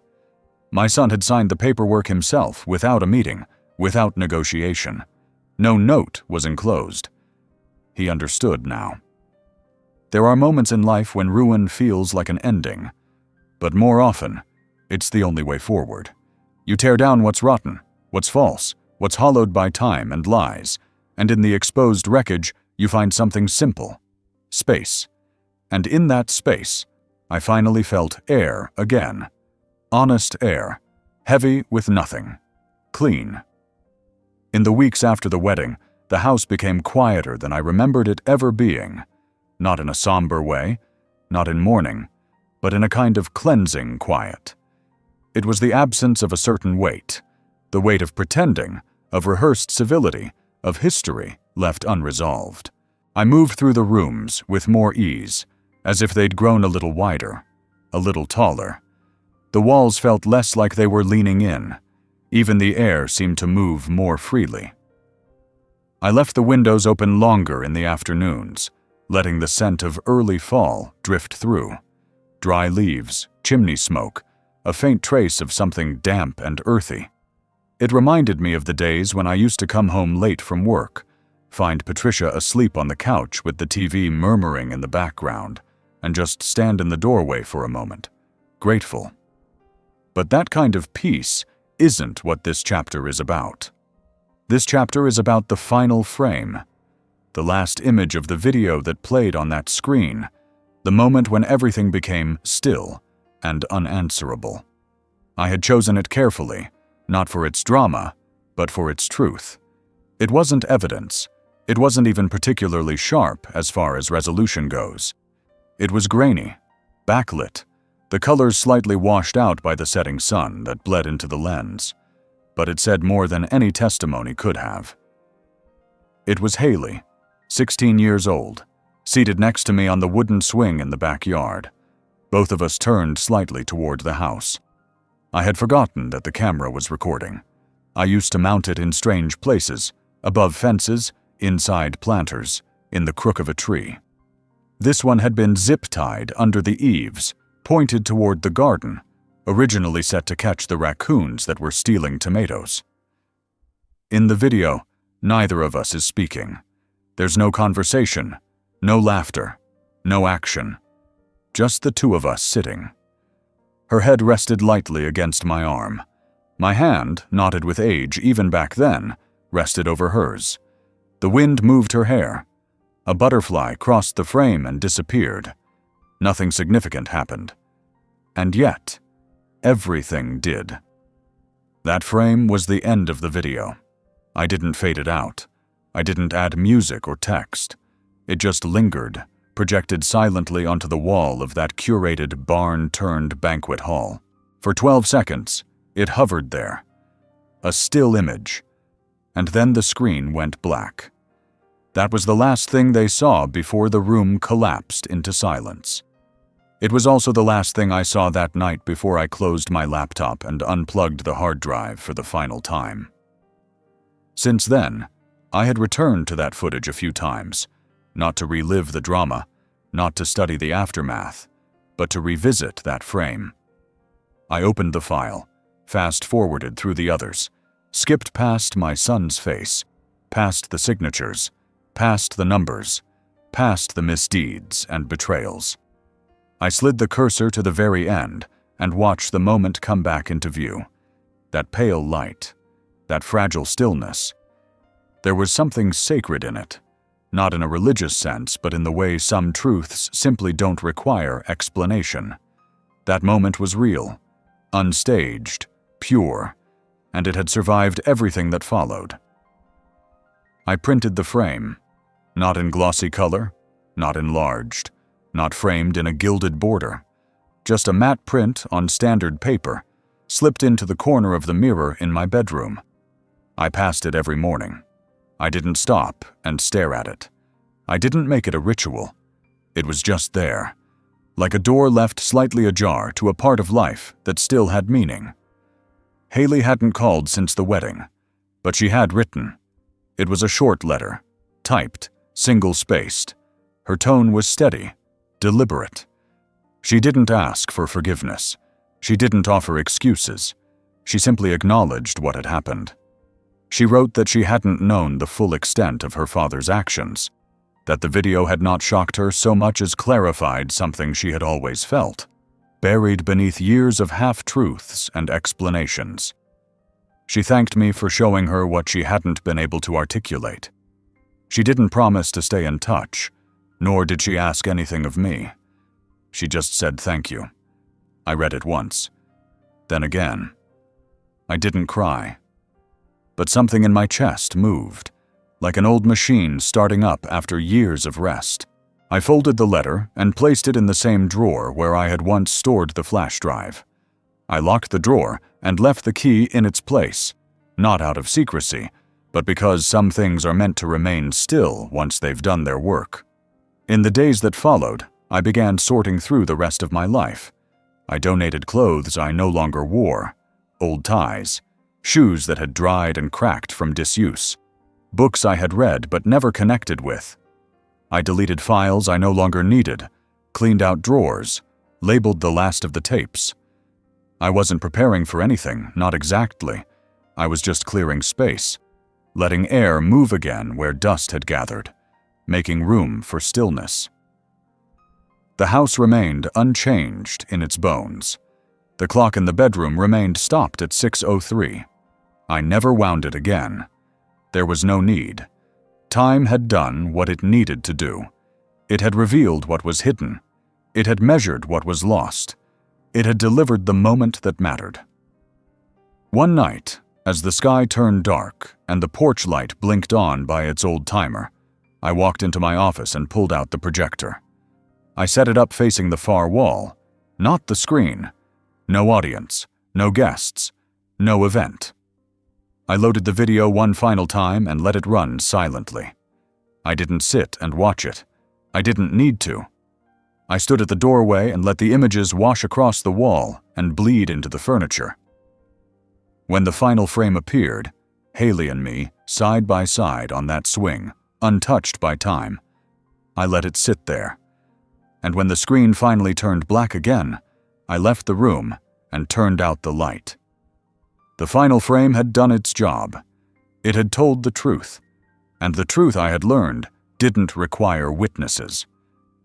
My son had signed the paperwork himself without a meeting, without negotiation. No note was enclosed. He understood now. There are moments in life when ruin feels like an ending, but more often, it's the only way forward. You tear down what's rotten, what's false, what's hollowed by time and lies, and in the exposed wreckage, you find something simple: space. And in that space, I finally felt air again. Honest air, heavy with nothing, clean. In the weeks after the wedding, the house became quieter than I remembered it ever being. Not in a somber way, not in mourning, but in a kind of cleansing quiet. It was the absence of a certain weight, the weight of pretending, of rehearsed civility, of history left unresolved. I moved through the rooms with more ease, as if they'd grown a little wider, a little taller. The walls felt less like they were leaning in. Even the air seemed to move more freely. I left the windows open longer in the afternoons, letting the scent of early fall drift through. Dry leaves, chimney smoke, a faint trace of something damp and earthy. It reminded me of the days when I used to come home late from work, find Patricia asleep on the couch with the TV murmuring in the background, and just stand in the doorway for a moment, grateful. But that kind of peace isn't what this chapter is about. This chapter is about the final frame, the last image of the video that played on that screen, the moment when everything became still and unanswerable. I had chosen it carefully, not for its drama, but for its truth. It wasn't evidence. It wasn't even particularly sharp as far as resolution goes. It was grainy, backlit, the colors slightly washed out by the setting sun that bled into the lens. But it said more than any testimony could have. It was Haley, 16 years old, seated next to me on the wooden swing in the backyard. Both of us turned slightly toward the house. I had forgotten that the camera was recording. I used to mount it in strange places, above fences, inside planters, in the crook of a tree. This one had been zip-tied under the eaves, pointed toward the garden, originally set to catch the raccoons that were stealing tomatoes. In the video, neither of us is speaking. There's no conversation, no laughter, no action. Just the two of us sitting. Her head rested lightly against my arm. My hand, knotted with age even back then, rested over hers. The wind moved her hair. A butterfly crossed the frame and disappeared. Nothing significant happened. And yet, everything did. That frame was the end of the video. I didn't fade it out. I didn't add music or text. It just lingered, projected silently onto the wall of that curated barn-turned-banquet hall. For 12 seconds, it hovered there. A still image. And then the screen went black. That was the last thing they saw before the room collapsed into silence. It was also the last thing I saw that night before I closed my laptop and unplugged the hard drive for the final time. Since then, I had returned to that footage a few times, not to relive the drama, not to study the aftermath, but to revisit that frame. I opened the file, fast-forwarded through the others, skipped past my son's face, past the signatures, past the numbers, past the misdeeds and betrayals. I slid the cursor to the very end and watched the moment come back into view. That pale light, that fragile stillness. There was something sacred in it, not in a religious sense, but in the way some truths simply don't require explanation. That moment was real, unstaged, pure, and it had survived everything that followed. I printed the frame, not in glossy color, not enlarged, not framed in a gilded border, just a matte print on standard paper, slipped into the corner of the mirror in my bedroom. I passed it every morning. I didn't stop and stare at it. I didn't make it a ritual. It was just there, like a door left slightly ajar to a part of life that still had meaning. Haley hadn't called since the wedding, but she had written. It was a short letter, typed, single-spaced. Her tone was steady, deliberate. She didn't ask for forgiveness. She didn't offer excuses. She simply acknowledged what had happened. She wrote that she hadn't known the full extent of her father's actions, that the video had not shocked her so much as clarified something she had always felt, buried beneath years of half-truths and explanations. She thanked me for showing her what she hadn't been able to articulate. She didn't promise to stay in touch, nor did she ask anything of me. She just said thank you. I read it once, then again. I didn't cry, but something in my chest moved, like an old machine starting up after years of rest. I folded the letter and placed it in the same drawer where I had once stored the flash drive. I locked the drawer and left the key in its place, not out of secrecy, but because some things are meant to remain still once they've done their work. In the days that followed, I began sorting through the rest of my life. I donated clothes I no longer wore, old ties, shoes that had dried and cracked from disuse, books I had read but never connected with. I deleted files I no longer needed, cleaned out drawers, labeled the last of the tapes. I wasn't preparing for anything, not exactly, I was just clearing space, letting air move again where dust had gathered, making room for stillness. The house remained unchanged in its bones. The clock in the bedroom remained stopped at 6:03. I never wound it again. There was no need. Time had done what it needed to do. It had revealed what was hidden. It had measured what was lost. It had delivered the moment that mattered. One night, as the sky turned dark and the porch light blinked on by its old timer, I walked into my office and pulled out the projector. I set it up facing the far wall, not the screen. No audience, no guests, no event. I loaded the video one final time and let it run silently. I didn't sit and watch it. I didn't need to. I stood at the doorway and let the images wash across the wall and bleed into the furniture. When the final frame appeared, Haley and me, side by side on that swing, untouched by time, I let it sit there. And when the screen finally turned black again, I left the room and turned out the light. The final frame had done its job. It had told the truth, and the truth I had learned didn't require witnesses.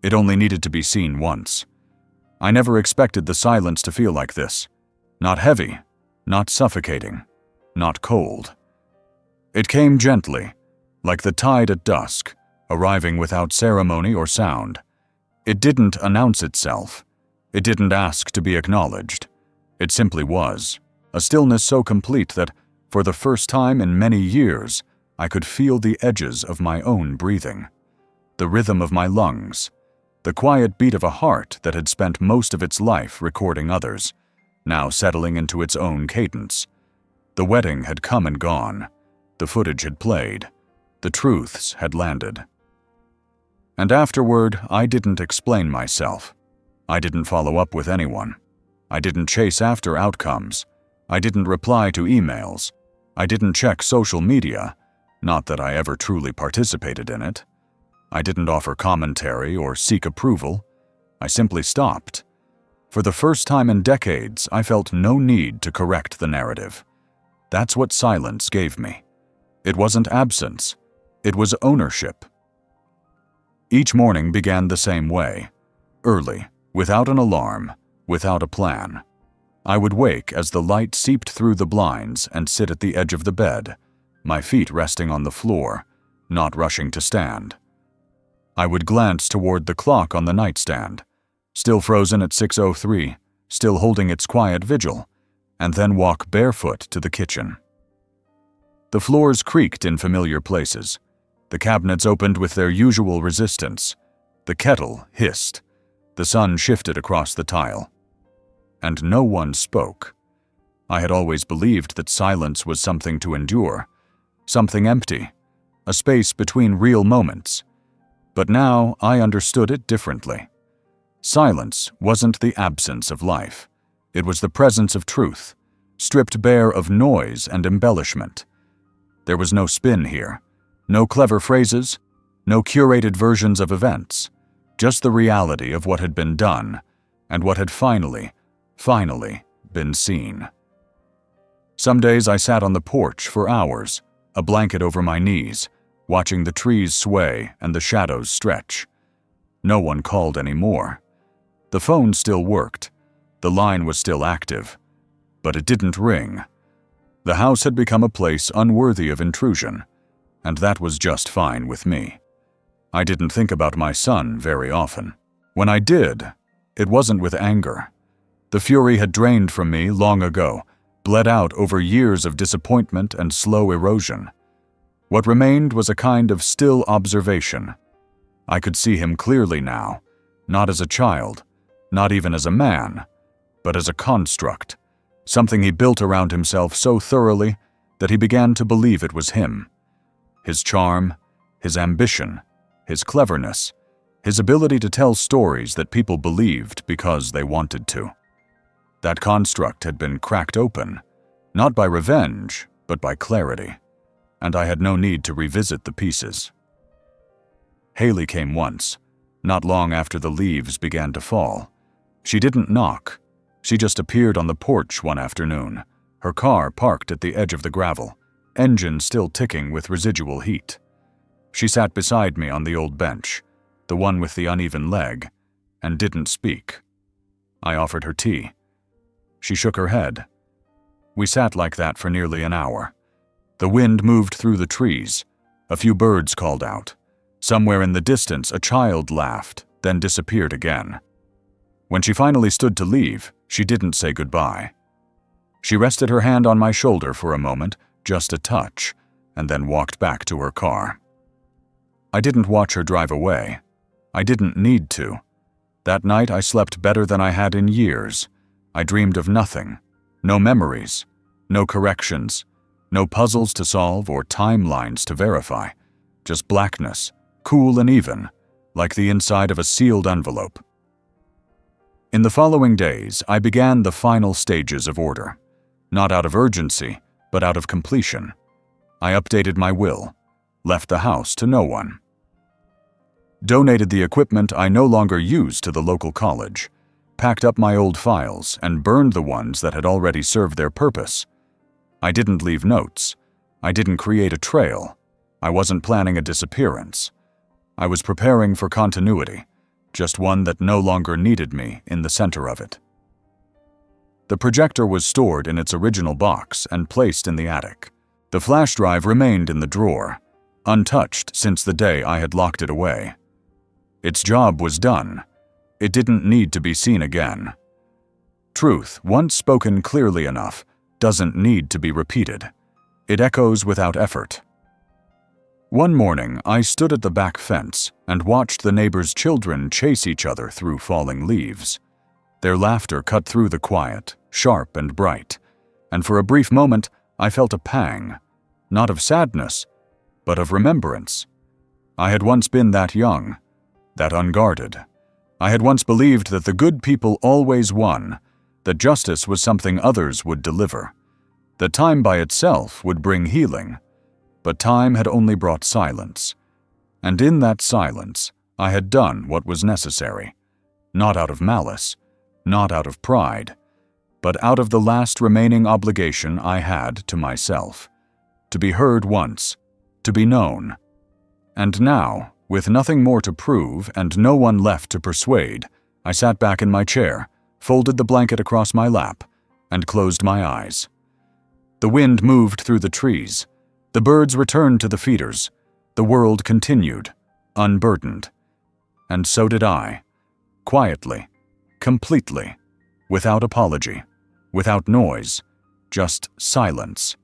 It only needed to be seen once. I never expected the silence to feel like this. Not heavy, not suffocating, not cold. It came gently, like the tide at dusk, arriving without ceremony or sound. It didn't announce itself. It didn't ask to be acknowledged. It simply was, a stillness so complete that, for the first time in many years, I could feel the edges of my own breathing, the rhythm of my lungs, the quiet beat of a heart that had spent most of its life recording others, now settling into its own cadence. The wedding had come and gone. The footage had played. The truths had landed. And afterward, I didn't explain myself. I didn't follow up with anyone. I didn't chase after outcomes. I didn't reply to emails. I didn't check social media, not that I ever truly participated in it. I didn't offer commentary or seek approval. I simply stopped. For the first time in decades, I felt no need to correct the narrative. That's what silence gave me. It wasn't absence. It was ownership. Each morning began the same way, early, without an alarm, without a plan. I would wake as the light seeped through the blinds and sit at the edge of the bed, my feet resting on the floor, not rushing to stand. I would glance toward the clock on the nightstand, still frozen at 6:03, still holding its quiet vigil, and then walk barefoot to the kitchen. The floors creaked in familiar places. The cabinets opened with their usual resistance. The kettle hissed. The sun shifted across the tile. And no one spoke. I had always believed that silence was something to endure, something empty, a space between real moments. But now I understood it differently. Silence wasn't the absence of life. It was the presence of truth, stripped bare of noise and embellishment. There was no spin here, no clever phrases, no curated versions of events, just the reality of what had been done and what had finally been seen. Some days I sat on the porch for hours, a blanket over my knees, watching the trees sway and the shadows stretch. No one called anymore. The phone still worked. The line was still active. But it didn't ring. The house had become a place unworthy of intrusion, and that was just fine with me. I didn't think about my son very often. When I did, it wasn't with anger. The fury had drained from me long ago, bled out over years of disappointment and slow erosion. What remained was a kind of still observation. I could see him clearly now, not as a child, not even as a man, but as a construct, something he built around himself so thoroughly that he began to believe it was him. His charm, his ambition, his cleverness, his ability to tell stories that people believed because they wanted to. That construct had been cracked open, not by revenge, but by clarity, and I had no need to revisit the pieces. Haley came once, not long after the leaves began to fall. She didn't knock. She just appeared on the porch one afternoon, her car parked at the edge of the gravel, engine still ticking with residual heat. She sat beside me on the old bench, the one with the uneven leg, and didn't speak. I offered her tea. She shook her head. We sat like that for nearly an hour. The wind moved through the trees. A few birds called out. Somewhere in the distance, a child laughed, then disappeared again. When she finally stood to leave, she didn't say goodbye. She rested her hand on my shoulder for a moment, just a touch, and then walked back to her car. I didn't watch her drive away. I didn't need to. That night I slept better than I had in years. I dreamed of nothing. No memories. No corrections. No puzzles to solve or timelines to verify. Just blackness, cool and even, like the inside of a sealed envelope. In the following days, I began the final stages of order. Not out of urgency, but out of completion. I updated my will, left the house to no one. Donated the equipment I no longer used to the local college, packed up my old files, and burned the ones that had already served their purpose. I didn't leave notes. I didn't create a trail. I wasn't planning a disappearance. I was preparing for continuity, just one that no longer needed me in the center of it. The projector was stored in its original box and placed in the attic. The flash drive remained in the drawer, untouched since the day I had locked it away. Its job was done. It didn't need to be seen again. Truth, once spoken clearly enough, doesn't need to be repeated. It echoes without effort. One morning, I stood at the back fence and watched the neighbors' children chase each other through falling leaves. Their laughter cut through the quiet, sharp and bright, and for a brief moment I felt a pang, not of sadness, but of remembrance. I had once been that young, that unguarded. I had once believed that the good people always won, that justice was something others would deliver, that time by itself would bring healing, but time had only brought silence. And in that silence, I had done what was necessary, not out of malice, not out of pride, but out of the last remaining obligation I had to myself, to be heard once, to be known. And now, with nothing more to prove and no one left to persuade, I sat back in my chair, folded the blanket across my lap, and closed my eyes. The wind moved through the trees. The birds returned to the feeders. The world continued, unburdened. And so did I, quietly, completely, without apology, without noise, just silence.